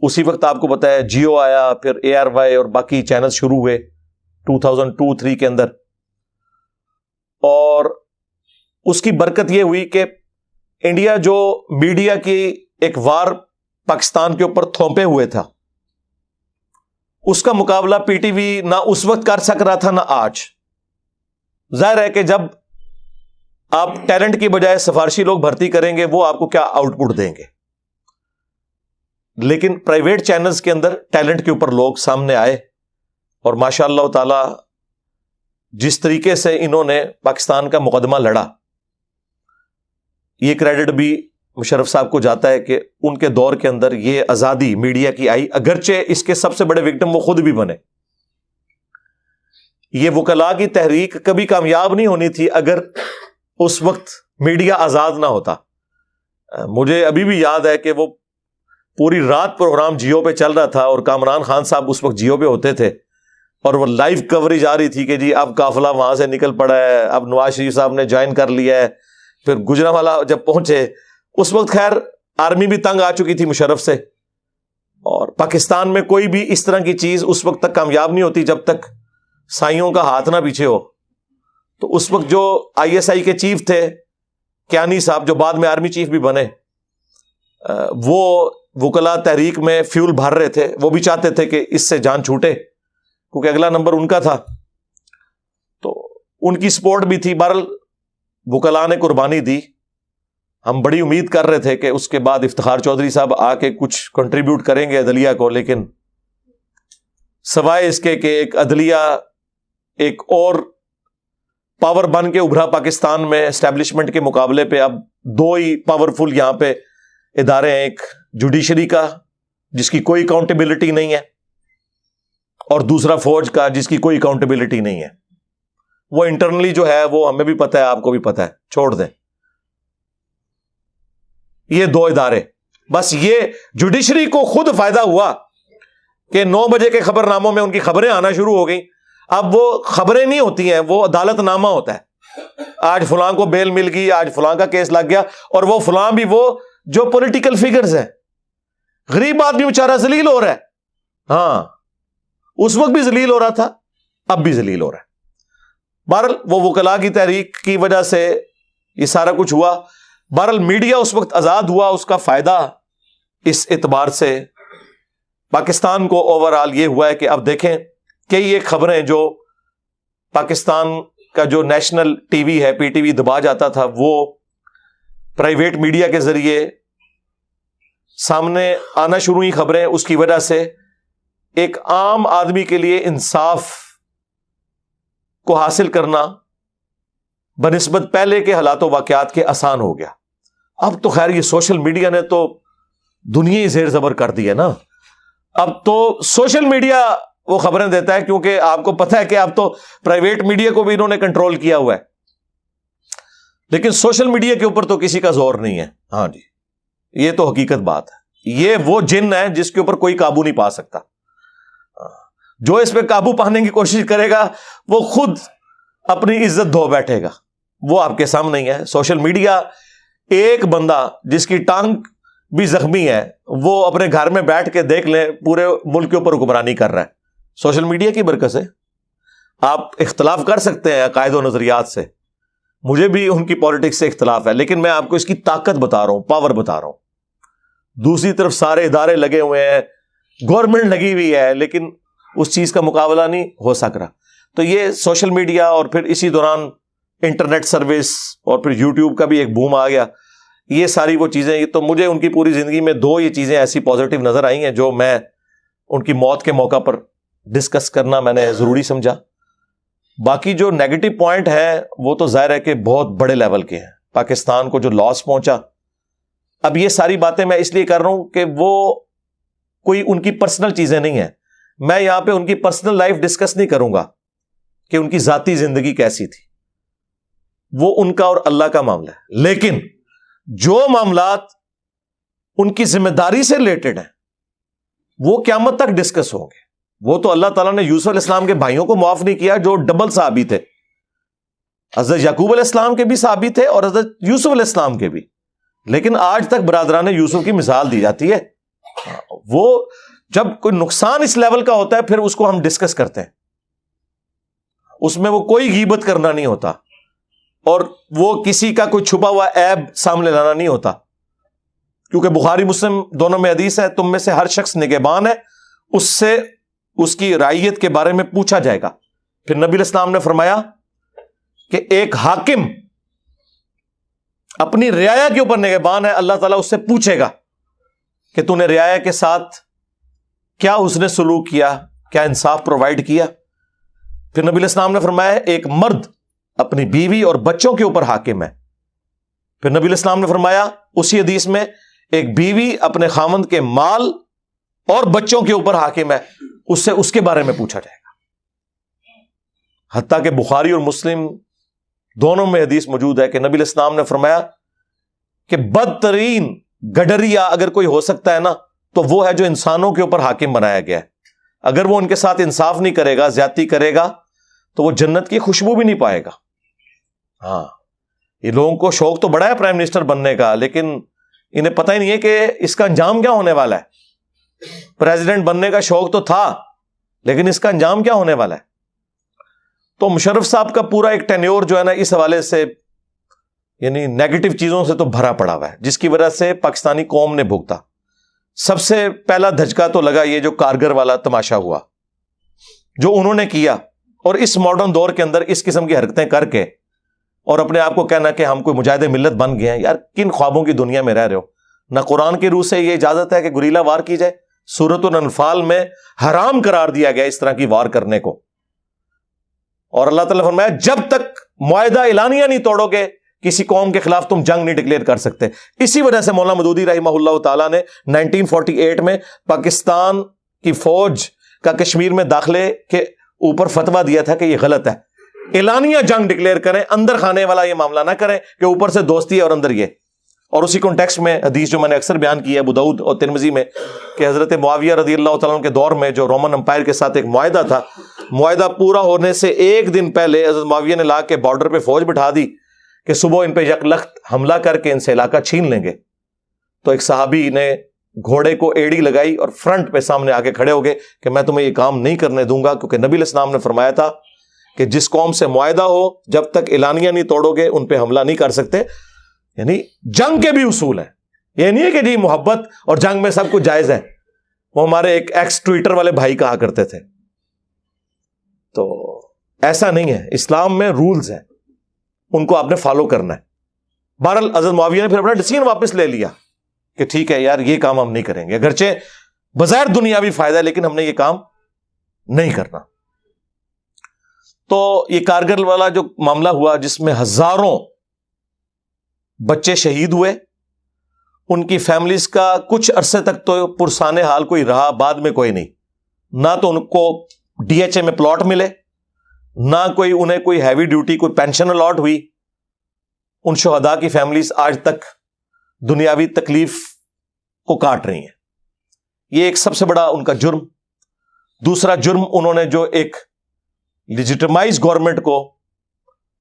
اسی وقت آپ کو پتا ہے جیو آیا، پھر ARY اور باقی چینلز شروع ہوئے 2002-03 کے اندر، اور اس کی برکت یہ ہوئی کہ انڈیا جو میڈیا کی ایک وار پاکستان کے اوپر تھوپے ہوئے تھا اس کا مقابلہ پی ٹی وی نہ اس وقت کر سک رہا تھا نہ آج. ظاہر ہے کہ جب آپ ٹیلنٹ کی بجائے سفارشی لوگ بھرتی کریں گے وہ آپ کو کیا آؤٹ پٹ دیں گے. لیکن پرائیویٹ چینلز کے اندر ٹیلنٹ کے اوپر لوگ سامنے آئے اور ماشاء اللہ تعالی جس طریقے سے انہوں نے پاکستان کا مقدمہ لڑا, یہ کریڈٹ بھی مشرف صاحب کو جاتا ہے کہ ان کے دور کے اندر یہ آزادی میڈیا کی آئی, اگرچہ اس کے سب سے بڑے وکٹم وہ خود بھی بنے. یہ وکلاء کی تحریک کبھی کامیاب نہیں ہونی تھی اگر اس وقت میڈیا آزاد نہ ہوتا. مجھے ابھی بھی یاد ہے کہ وہ پوری رات پروگرام جیو پہ چل رہا تھا اور کامران خان صاحب اس وقت جیو پہ ہوتے تھے اور وہ لائیو کوریج آ رہی تھی کہ جی اب قافلہ وہاں سے نکل پڑا ہے, اب نواز شریف صاحب نے جوائن کر لیا ہے. پھر گجرانوالہ جب پہنچے اس وقت خیر آرمی بھی تنگ آ چکی تھی مشرف سے, اور پاکستان میں کوئی بھی اس طرح کی چیز اس وقت تک کامیاب نہیں ہوتی جب تک سائیوں کا ہاتھ نہ پیچھے ہو. تو اس وقت جو آئی ایس آئی کے چیف تھے کیانی صاحب, جو بعد میں آرمی چیف بھی بنے, وہ وکلاء تحریک میں فیول بھر رہے تھے. وہ بھی چاہتے تھے کہ اس سے جان چھوٹے کیونکہ اگلا نمبر ان کا تھا, تو ان کی سپورٹ بھی تھی. بہرحال وکلاء نے قربانی دی. ہم بڑی امید کر رہے تھے کہ اس کے بعد افتخار چودھری صاحب آ کے کچھ کنٹریبیوٹ کریں گے عدلیہ کو, لیکن سوائے اس کے کہ ایک عدلیہ ایک اور پاور بن کے ابھرا پاکستان میں اسٹیبلشمنٹ کے مقابلے پہ, اب دو ہی پاورفل یہاں پہ ادارے ہیں, ایک جوڈیشری کا جس کی کوئی اکاؤنٹیبلٹی نہیں ہے اور دوسرا فوج کا جس کی کوئی اکاؤنٹیبلٹی نہیں ہے. وہ انٹرنلی جو ہے وہ ہمیں بھی پتہ ہے, آپ کو بھی پتہ ہے, چھوڑ دیں. یہ دو ادارے بس. یہ جوڈیشری کو خود فائدہ ہوا کہ 9 بجے کے خبر ناموں میں ان کی خبریں آنا شروع ہو گئیں. اب وہ خبریں نہیں ہوتی ہیں, وہ عدالت نامہ ہوتا ہے. آج فلاں کو بیل مل گئی, آج فلاں کا کیس لگ گیا, اور وہ فلاں بھی وہ جو پولیٹیکل فگرز ہیں. غریب آدمی بیچارہ ذلیل ہو رہا ہے. ہاں اس وقت بھی ذلیل ہو رہا تھا, اب بھی ذلیل ہو رہا ہے. بہرحال وہ وکلاء کی تحریک کی وجہ سے یہ سارا کچھ ہوا. بہرحال میڈیا اس وقت آزاد ہوا, اس کا فائدہ اس اعتبار سے پاکستان کو اوور آل یہ ہوا ہے کہ اب دیکھیں کئی ایک خبریں جو پاکستان کا جو نیشنل ٹی وی ہے, پی ٹی وی دبا جاتا تھا, وہ پرائیویٹ میڈیا کے ذریعے سامنے آنا شروع ہوئی خبریں. اس کی وجہ سے ایک عام آدمی کے لیے انصاف کو حاصل کرنا بنسبت پہلے کے حالات و واقعات کے آسان ہو گیا. اب تو خیر یہ سوشل میڈیا نے تو دنیا ہی زیر زبر کر دی ہے نا. اب تو سوشل میڈیا وہ خبریں دیتا ہے, کیونکہ آپ کو پتہ ہے کہ اب تو پرائیویٹ میڈیا کو بھی انہوں نے کنٹرول کیا ہوا ہے, لیکن سوشل میڈیا کے اوپر تو کسی کا زور نہیں ہے. ہاں جی, یہ تو حقیقت بات ہے. یہ وہ جن ہے جس کے اوپر کوئی قابو نہیں پا سکتا. جو اس پہ قابو پانے کی کوشش کرے گا وہ خود اپنی عزت دھو بیٹھے گا. وہ آپ کے سامنے ہی ہے. سوشل میڈیا, ایک بندہ جس کی ٹانگ بھی زخمی ہے وہ اپنے گھر میں بیٹھ کے دیکھ لیں پورے ملک کے اوپر حکمرانی کر رہا ہے. سوشل میڈیا کی برکت سے آپ اختلاف کر سکتے ہیں عقائد و نظریات سے, مجھے بھی ان کی پالیٹکس سے اختلاف ہے, لیکن میں آپ کو اس کی طاقت بتا رہا ہوں, پاور بتا رہا ہوں. دوسری طرف سارے ادارے لگے ہوئے ہیں, گورنمنٹ لگی ہوئی ہے, لیکن اس چیز کا مقابلہ نہیں ہو سک رہا. تو یہ سوشل میڈیا اور پھر اسی دوران انٹرنیٹ سروس اور پھر یوٹیوب کا بھی ایک بوم آ گیا. یہ ساری وہ چیزیں, تو مجھے ان کی پوری زندگی میں دو یہ چیزیں ایسی پازیٹیو نظر آئی ہیں جو میں ان کی موت کے موقع پر ڈسکس کرنا میں نے ضروری سمجھا. باقی جو نیگیٹو پوائنٹ ہے وہ تو ظاہر ہے کہ بہت بڑے لیول کے ہیں. پاکستان کو جو لاس پہنچا, اب یہ ساری باتیں میں اس لیے کر رہا ہوں کہ وہ کوئی ان کی پرسنل چیزیں نہیں ہیں. میں یہاں پہ ان کی پرسنل لائف ڈسکس نہیں کروں گا کہ ان کی ذاتی زندگی کیسی تھی, وہ ان کا اور اللہ کا معاملہ ہے. لیکن جو معاملات ان کی ذمہ داری سے ریلیٹڈ ہیں وہ قیامت تک ڈسکس ہوں گے. وہ تو اللہ تعالیٰ نے یوسف علیہ السلام کے بھائیوں کو معاف نہیں کیا جو ڈبل صحابی تھے. حضرت یعقوب علیہ السلام کے بھی صحابی تھے اور حضرت یوسف علیہ السلام کے بھی, لیکن آج تک برادران یوسف کی مثال دی جاتی ہے. وہ جب کوئی نقصان اس لیول کا ہوتا ہے پھر اس کو ہم ڈسکس کرتے ہیں, اس میں وہ کوئی غیبت کرنا نہیں ہوتا اور وہ کسی کا کوئی چھپا ہوا عیب سامنے لانا نہیں ہوتا, کیونکہ بخاری مسلم دونوں میں حدیث ہے, تم میں سے ہر شخص نگہبان ہے اس سے اس کی رعیت کے بارے میں پوچھا جائے گا. پھر نبی علیہ السلام نے فرمایا کہ ایک حاکم اپنی رعایا کے اوپر نگہبان ہے, اللہ تعالیٰ اس سے پوچھے گا کہ تو نے رعایا کے ساتھ کیا اس نے سلوک کیا, کیا انصاف پرووائڈ کیا. پھر نبی علیہ السلام نے فرمایا ایک مرد اپنی بیوی اور بچوں کے اوپر حاکم ہے. پھر نبی علیہ السلام نے فرمایا اسی حدیث میں ایک بیوی اپنے خاوند کے مال اور بچوں کے اوپر حاکم ہے, اس سے اس کے بارے میں پوچھا جائے گا. حتیٰ کہ بخاری اور مسلم دونوں میں حدیث موجود ہے کہ نبی علیہ السلام نے فرمایا کہ بدترین گڈریا اگر کوئی ہو سکتا ہے نا تو وہ ہے جو انسانوں کے اوپر حاکم بنایا گیا ہے. اگر وہ ان کے ساتھ انصاف نہیں کرے گا, زیادتی کرے گا, تو وہ جنت کی خوشبو بھی نہیں پائے گا. ہاں, یہ لوگوں کو شوق تو بڑا ہے پرائم منسٹر بننے کا, لیکن انہیں پتہ ہی نہیں ہے کہ اس کا انجام کیا ہونے والا ہے. پریزیڈنٹ بننے کا شوق تو تھا, لیکن اس کا انجام کیا ہونے والا ہے. تو مشرف صاحب کا پورا ایک ٹینیور جو ہے نا اس حوالے سے یعنی نیگیٹو چیزوں سے تو بھرا پڑا ہوا ہے, جس کی وجہ سے پاکستانی قوم نے بھگتا. سب سے پہلا دھچکا تو لگا یہ جو کارگر والا تماشا ہوا, جو انہوں نے کیا, اور اس ماڈرن دور کے اندر اس قسم کی حرکتیں کر کے اور اپنے آپ کو کہنا کہ ہم کوئی مجاہد ملت بن گئے ہیں. یار کن خوابوں کی دنیا میں رہ رہے ہو؟ نہ قرآن کی روح سے یہ اجازت ہے کہ گریلا وار کی جائے. سورۃ الانفال میں حرام قرار دیا گیا اس طرح کی وار کرنے کو. اور اللہ تعالیٰ فرمایا جب تک معاہدہ اعلانیہ نہیں توڑو گے کسی قوم کے خلاف تم جنگ نہیں ڈکلیئر کر سکتے. اسی وجہ سے مولانا مودودی رحمہ اللہ تعالیٰ نے 1948 میں پاکستان کی فوج کا کشمیر میں داخلے کے اوپر فتویٰ دیا تھا کہ یہ غلط ہے, اعلانیہ جنگ ڈکلیئر کریں, اندر کھانے والا یہ معاملہ نہ کریں کہ اوپر سے دوستی ہے اور اندر یہ. اور اسی کانٹیکسٹ میں حدیث جو میں نے اکثر بیان کی ہے ابو داؤد اور ترمذی میں کہ حضرت معاویہ رضی اللہ تعالیٰ عنہ کے دور میں جو رومن امپائر کے ساتھ ایک معاہدہ تھا, معاہدہ پورا ہونے سے ایک دن پہلے حضرت معاویہ نے لا کے بارڈر پہ فوج بٹھا دی کہ صبح ان پہ یکلخت حملہ کر کے ان سے علاقہ چھین لیں گے. تو ایک صحابی نے گھوڑے کو ایڑی لگائی اور فرنٹ پہ سامنے آ کے کھڑے ہو گئے کہ میں تمہیں یہ کام نہیں کرنے دوں گا, کیونکہ نبی علیہ السلام نے فرمایا تھا کہ جس قوم سے معاہدہ ہو جب تک اعلانیہ نہیں توڑو گے ان پہ حملہ نہیں کر سکتے. یعنی جنگ کے بھی اصول ہیں, یہ نہیں ہے کہ جی محبت اور جنگ میں سب کچھ جائز ہے. وہ ہمارے ایک ایکس ٹویٹر والے بھائی کہا کرتے تھے. تو ایسا نہیں ہے, اسلام میں رولز ہیں, ان کو آپ نے فالو کرنا ہے. بہرحال حضرت معاویہ نے پھر اپنا ڈیسیژن واپس لے لیا کہ ٹھیک ہے یار یہ کام ہم نہیں کریں گے, اگرچہ بظاہر دنیاوی فائدہ ہے لیکن ہم نے یہ کام نہیں کرنا. تو یہ کارگل والا جو معاملہ ہوا جس میں ہزاروں بچے شہید ہوئے, ان کی فیملیز کا کچھ عرصے تک تو پرسان حال کوئی رہا, بعد میں کوئی نہیں. نہ تو ان کو ڈی ایچ اے میں پلاٹ ملے, نہ کوئی انہیں کوئی ہیوی ڈیوٹی کوئی پینشن الاٹ ہوئی. ان شہداء کی فیملیز آج تک دنیاوی تکلیف کو کاٹ رہی ہیں. یہ ایک سب سے بڑا ان کا جرم. دوسرا جرم انہوں نے جو ایک لیجیٹمائز گورنمنٹ کو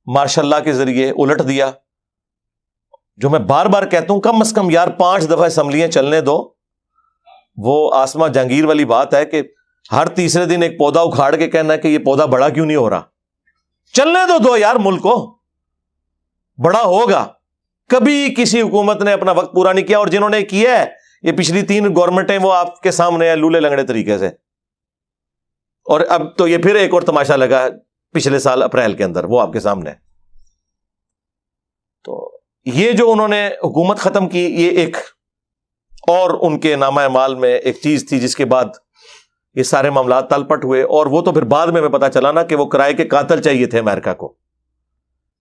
ماشاء اللہ کے ذریعے الٹ دیا, جو میں بار بار کہتا ہوں کم از کم یار 5 دفعہ اسمبلیاں چلنے دو. وہ آسما جہانگیر والی بات ہے کہ ہر تیسرے دن ایک پودا اکھاڑ کے کہنا ہے کہ یہ پودا بڑا کیوں نہیں ہو رہا. چلنے دو یار, ملک کو بڑا ہوگا. کبھی کسی حکومت نے اپنا وقت پورا نہیں کیا, اور جنہوں نے کیا ہے یہ پچھلی 3 گورنمنٹیں وہ آپ کے سامنے ہیں لولے لنگڑے طریقے سے. اور اب تو یہ پھر ایک اور تماشا لگا پچھلے سال اپریل کے اندر, وہ آپ کے سامنے. تو یہ جو انہوں نے حکومت ختم کی یہ ایک اور ان کے نامہ اعمال میں ایک چیز تھی جس کے بعد یہ سارے معاملات تل پٹ ہوئے. اور وہ تو پھر بعد میں پتا چلا نا کہ وہ کرائے کے قاتل چاہیے تھے امریکہ کو.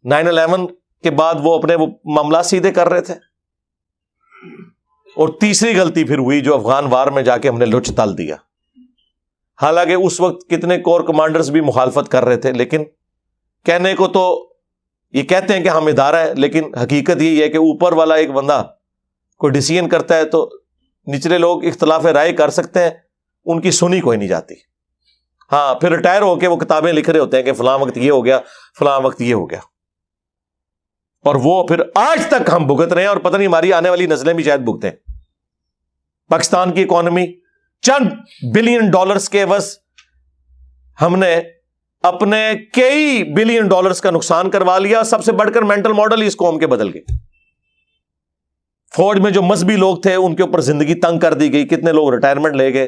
9/11 کے بعد وہ اپنے وہ معاملات سیدھے کر رہے تھے. اور تیسری غلطی پھر ہوئی جو افغان وار میں جا کے ہم نے لچ تل دیا. حالانکہ اس وقت کتنے کور کمانڈرز بھی مخالفت کر رہے تھے, لیکن کہنے کو تو یہ کہتے ہیں کہ ہم ادارہ ہے, لیکن حقیقت یہی ہے کہ اوپر والا ایک بندہ کوئی ڈیسیژن کرتا ہے تو نچلے لوگ اختلاف رائے کر سکتے ہیں, ان کی سنی کوئی نہیں جاتی. ہاں پھر ریٹائر ہو کے وہ کتابیں لکھ رہے ہوتے ہیں کہ فلاں وقت یہ ہو گیا, فلاں وقت یہ ہو گیا, اور وہ پھر آج تک ہم بھگت رہے ہیں, اور پتہ نہیں ہماری آنے والی نسلیں بھی شاید بھگتیں. پاکستان کی اکانومی چند بلین ڈالرز کے عوض ہم نے اپنے کئی بلین ڈالرز کا نقصان کروا لیا. سب سے بڑھ کر مینٹل ماڈل اس قوم کے بدل گئے. فوج میں جو مذہبی لوگ تھے ان کے اوپر زندگی تنگ کر دی گئی, کتنے لوگ ریٹائرمنٹ لے گئے,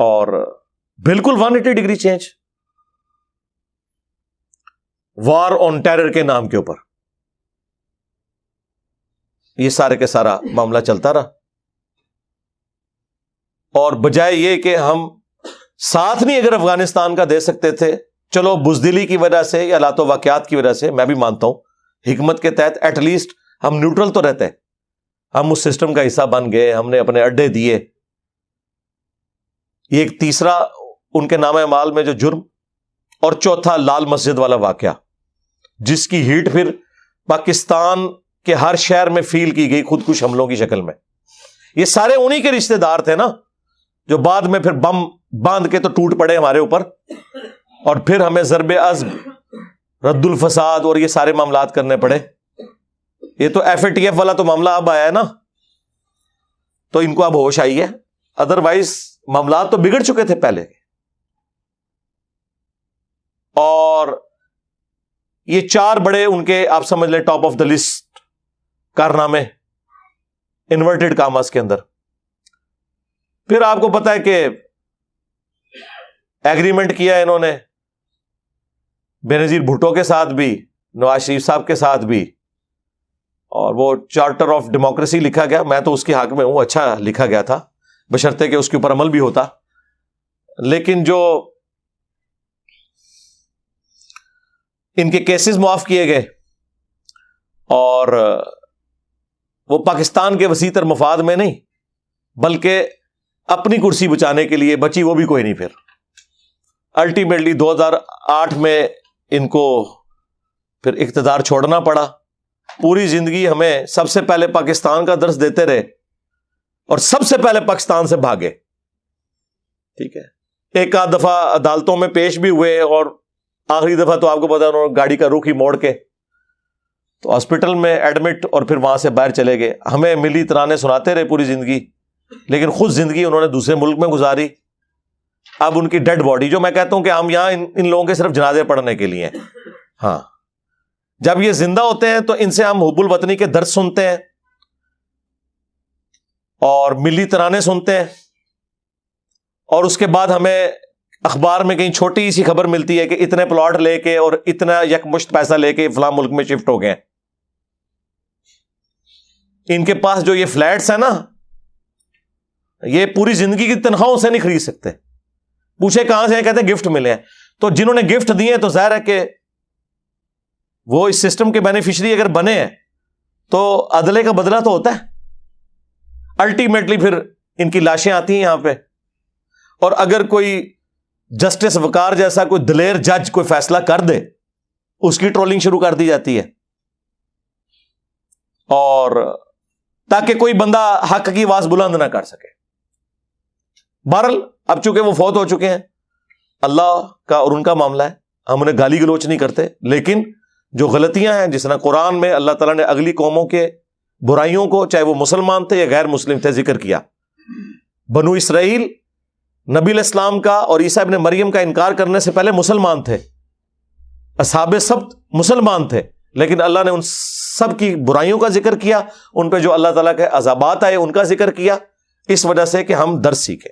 اور بالکل 180 degree change war on terror کے نام کے اوپر. یہ سارے کے سارا معاملہ چلتا رہا. اور بجائے یہ کہ ہم ساتھ نہیں اگر افغانستان کا دے سکتے تھے, چلو بزدلی کی وجہ سے یا حالات و واقعات کی وجہ سے میں بھی مانتا ہوں, حکمت کے تحت ایٹ لیسٹ ہم نیوٹرل تو رہتے. ہم اس سسٹم کا حصہ بن گئے, ہم نے اپنے اڈے دیے. یہ ایک تیسرا ان کے نام اعمال میں جو جرم, اور چوتھا لال مسجد والا واقعہ جس کی ہیٹ پھر پاکستان کے ہر شہر میں فیل کی گئی خودکش حملوں کی شکل میں. یہ سارے انہی کے رشتہ دار تھے نا جو بعد میں پھر بم باندھ کے تو ٹوٹ پڑے ہمارے اوپر, اور پھر ہمیں ضرب عزم, رد الفساد اور یہ سارے معاملات کرنے پڑے. یہ تو ایف اے ٹی ایف والا تو معاملہ اب آیا ہے نا, تو ان کو اب ہوش آئی ہے, ادروائز معاملات تو بگڑ چکے تھے پہلے. اور یہ چار بڑے ان کے آپ سمجھ لیں ٹاپ آف دا لسٹ کارنامے انورٹڈ کاماس کے اندر. پھر آپ کو پتا ہے کہ ایگریمنٹ کیا انہوں نے بینظیر بھٹو کے ساتھ بھی, نواز شریف صاحب کے ساتھ بھی, اور وہ چارٹر آف ڈیموکریسی لکھا گیا. میں تو اس کے حق میں ہوں, اچھا لکھا گیا تھا بشرطے کہ اس کے اوپر عمل بھی ہوتا. لیکن جو ان کے کیسز معاف کیے گئے اور وہ پاکستان کے وسیع تر مفاد میں نہیں بلکہ اپنی کرسی بچانے کے لیے بچی, وہ بھی کوئی نہیں. پھر الٹیمیٹلی 2008 میں ان کو پھر اقتدار چھوڑنا پڑا. پوری زندگی ہمیں سب سے پہلے پاکستان کا درس دیتے رہے اور سب سے پہلے پاکستان سے بھاگے. ٹھیک ہے, ایک آدھ دفعہ عدالتوں میں پیش بھی ہوئے, اور آخری دفعہ تو آپ کو پتا انہوں نے گاڑی کا رخ ہی موڑ کے تو ہاسپٹل میں ایڈمٹ, اور پھر وہاں سے باہر چلے گئے. ہمیں ملی ترانے سناتے رہے پوری زندگی, لیکن خود زندگی انہوں نے دوسرے ملک میں گزاری. اب ان کی ڈیڈ باڈی, جو میں کہتا ہوں کہ ہم یہاں ان لوگوں کے صرف جنازے پڑھنے کے لیے ہیں. ہاں, جب یہ زندہ ہوتے ہیں تو ان سے ہم حب الوطنی کے درس سنتے ہیں اور ملی ترانے سنتے ہیں, اور اس کے بعد ہمیں اخبار میں کہیں چھوٹی سی خبر ملتی ہے کہ اتنے پلاٹ لے کے اور اتنا یکمشت پیسہ لے کے فلاں ملک میں شفٹ ہو گئے. ان کے پاس جو یہ فلیٹس ہیں نا, یہ پوری زندگی کی تنخواہوں سے نہیں خرید سکتے. پوچھے کہاں سے ہیں, کہتے ہیں گفٹ ملے ہیں. تو جنہوں نے گفٹ دیے تو ظاہر ہے کہ وہ اس سسٹم کے بینیفیشری اگر بنے ہیں تو عدلے کا بدلہ تو ہوتا ہے. الٹیمیٹلی پھر ان کی لاشیں آتی ہیں یہاں پہ, اور اگر کوئی جسٹس وقار جیسا کوئی دلیر جج کوئی فیصلہ کر دے, اس کی ٹرولنگ شروع کر دی جاتی ہے, اور تاکہ کوئی بندہ حق کی آواز بلند نہ کر سکے. بہرحال اب چونکہ وہ فوت ہو چکے ہیں, اللہ کا اور ان کا معاملہ ہے, ہم انہیں گالی گلوچ نہیں کرتے. لیکن جو غلطیاں ہیں, جس طرح قرآن میں اللہ تعالیٰ نے اگلی قوموں کے برائیوں کو, چاہے وہ مسلمان تھے یا غیر مسلم تھے, ذکر کیا. بنو اسرائیل نبی علیہ السلام کا اور عیسیٰ ابن مریم کا انکار کرنے سے پہلے مسلمان تھے, اصحاب سبت مسلمان تھے, لیکن اللہ نے ان سب کی برائیوں کا ذکر کیا, ان پہ جو اللہ تعالیٰ کے عذابات آئے ان کا ذکر کیا, اس وجہ سے کہ ہم درس سیکھیں.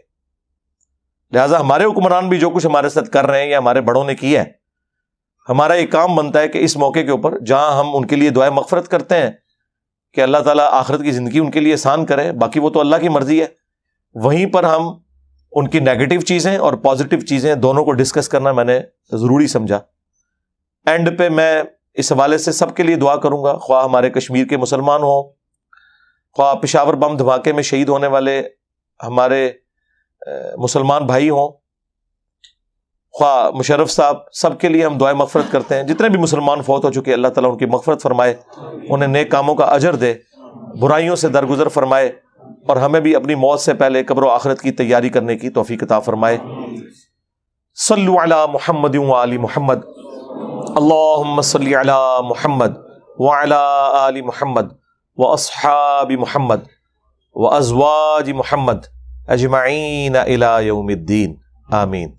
لہٰذا ہمارے حکمران بھی جو کچھ ہمارے ساتھ کر رہے ہیں یا ہمارے بڑوں نے کیا ہے, ہمارا ایک کام بنتا ہے کہ اس موقع کے اوپر جہاں ہم ان کے لیے دعائیں مغفرت کرتے ہیں کہ اللہ تعالیٰ آخرت کی زندگی ان کے لیے آسان کرے, باقی وہ تو اللہ کی مرضی ہے, وہیں پر ہم ان کی نیگیٹو چیزیں اور پازیٹیو چیزیں دونوں کو ڈسکس کرنا میں نے ضروری سمجھا. اینڈ پہ میں اس حوالے سے سب کے لیے دعا کروں گا, خواہ ہمارے کشمیر کے مسلمان ہوں, خواہ پشاور بم دھماکے میں شہید ہونے والے ہمارے مسلمان بھائی ہوں, خواہ مشرف صاحب, سب کے لیے ہم دعائیں مغفرت کرتے ہیں. جتنے بھی مسلمان فوت ہو چکے, اللہ تعالیٰ ان کی مغفرت فرمائے, انہیں نیک کاموں کا اجر دے, برائیوں سے درگزر فرمائے, اور ہمیں بھی اپنی موت سے پہلے قبر و آخرت کی تیاری کرنے کی توفیق عطا فرمائے. صلو علی محمد و آل محمد, اللہم صلی علی محمد وعلی آل محمد واصحاب محمد وازواج محمد اجمعین الی یوم الدین, آمین.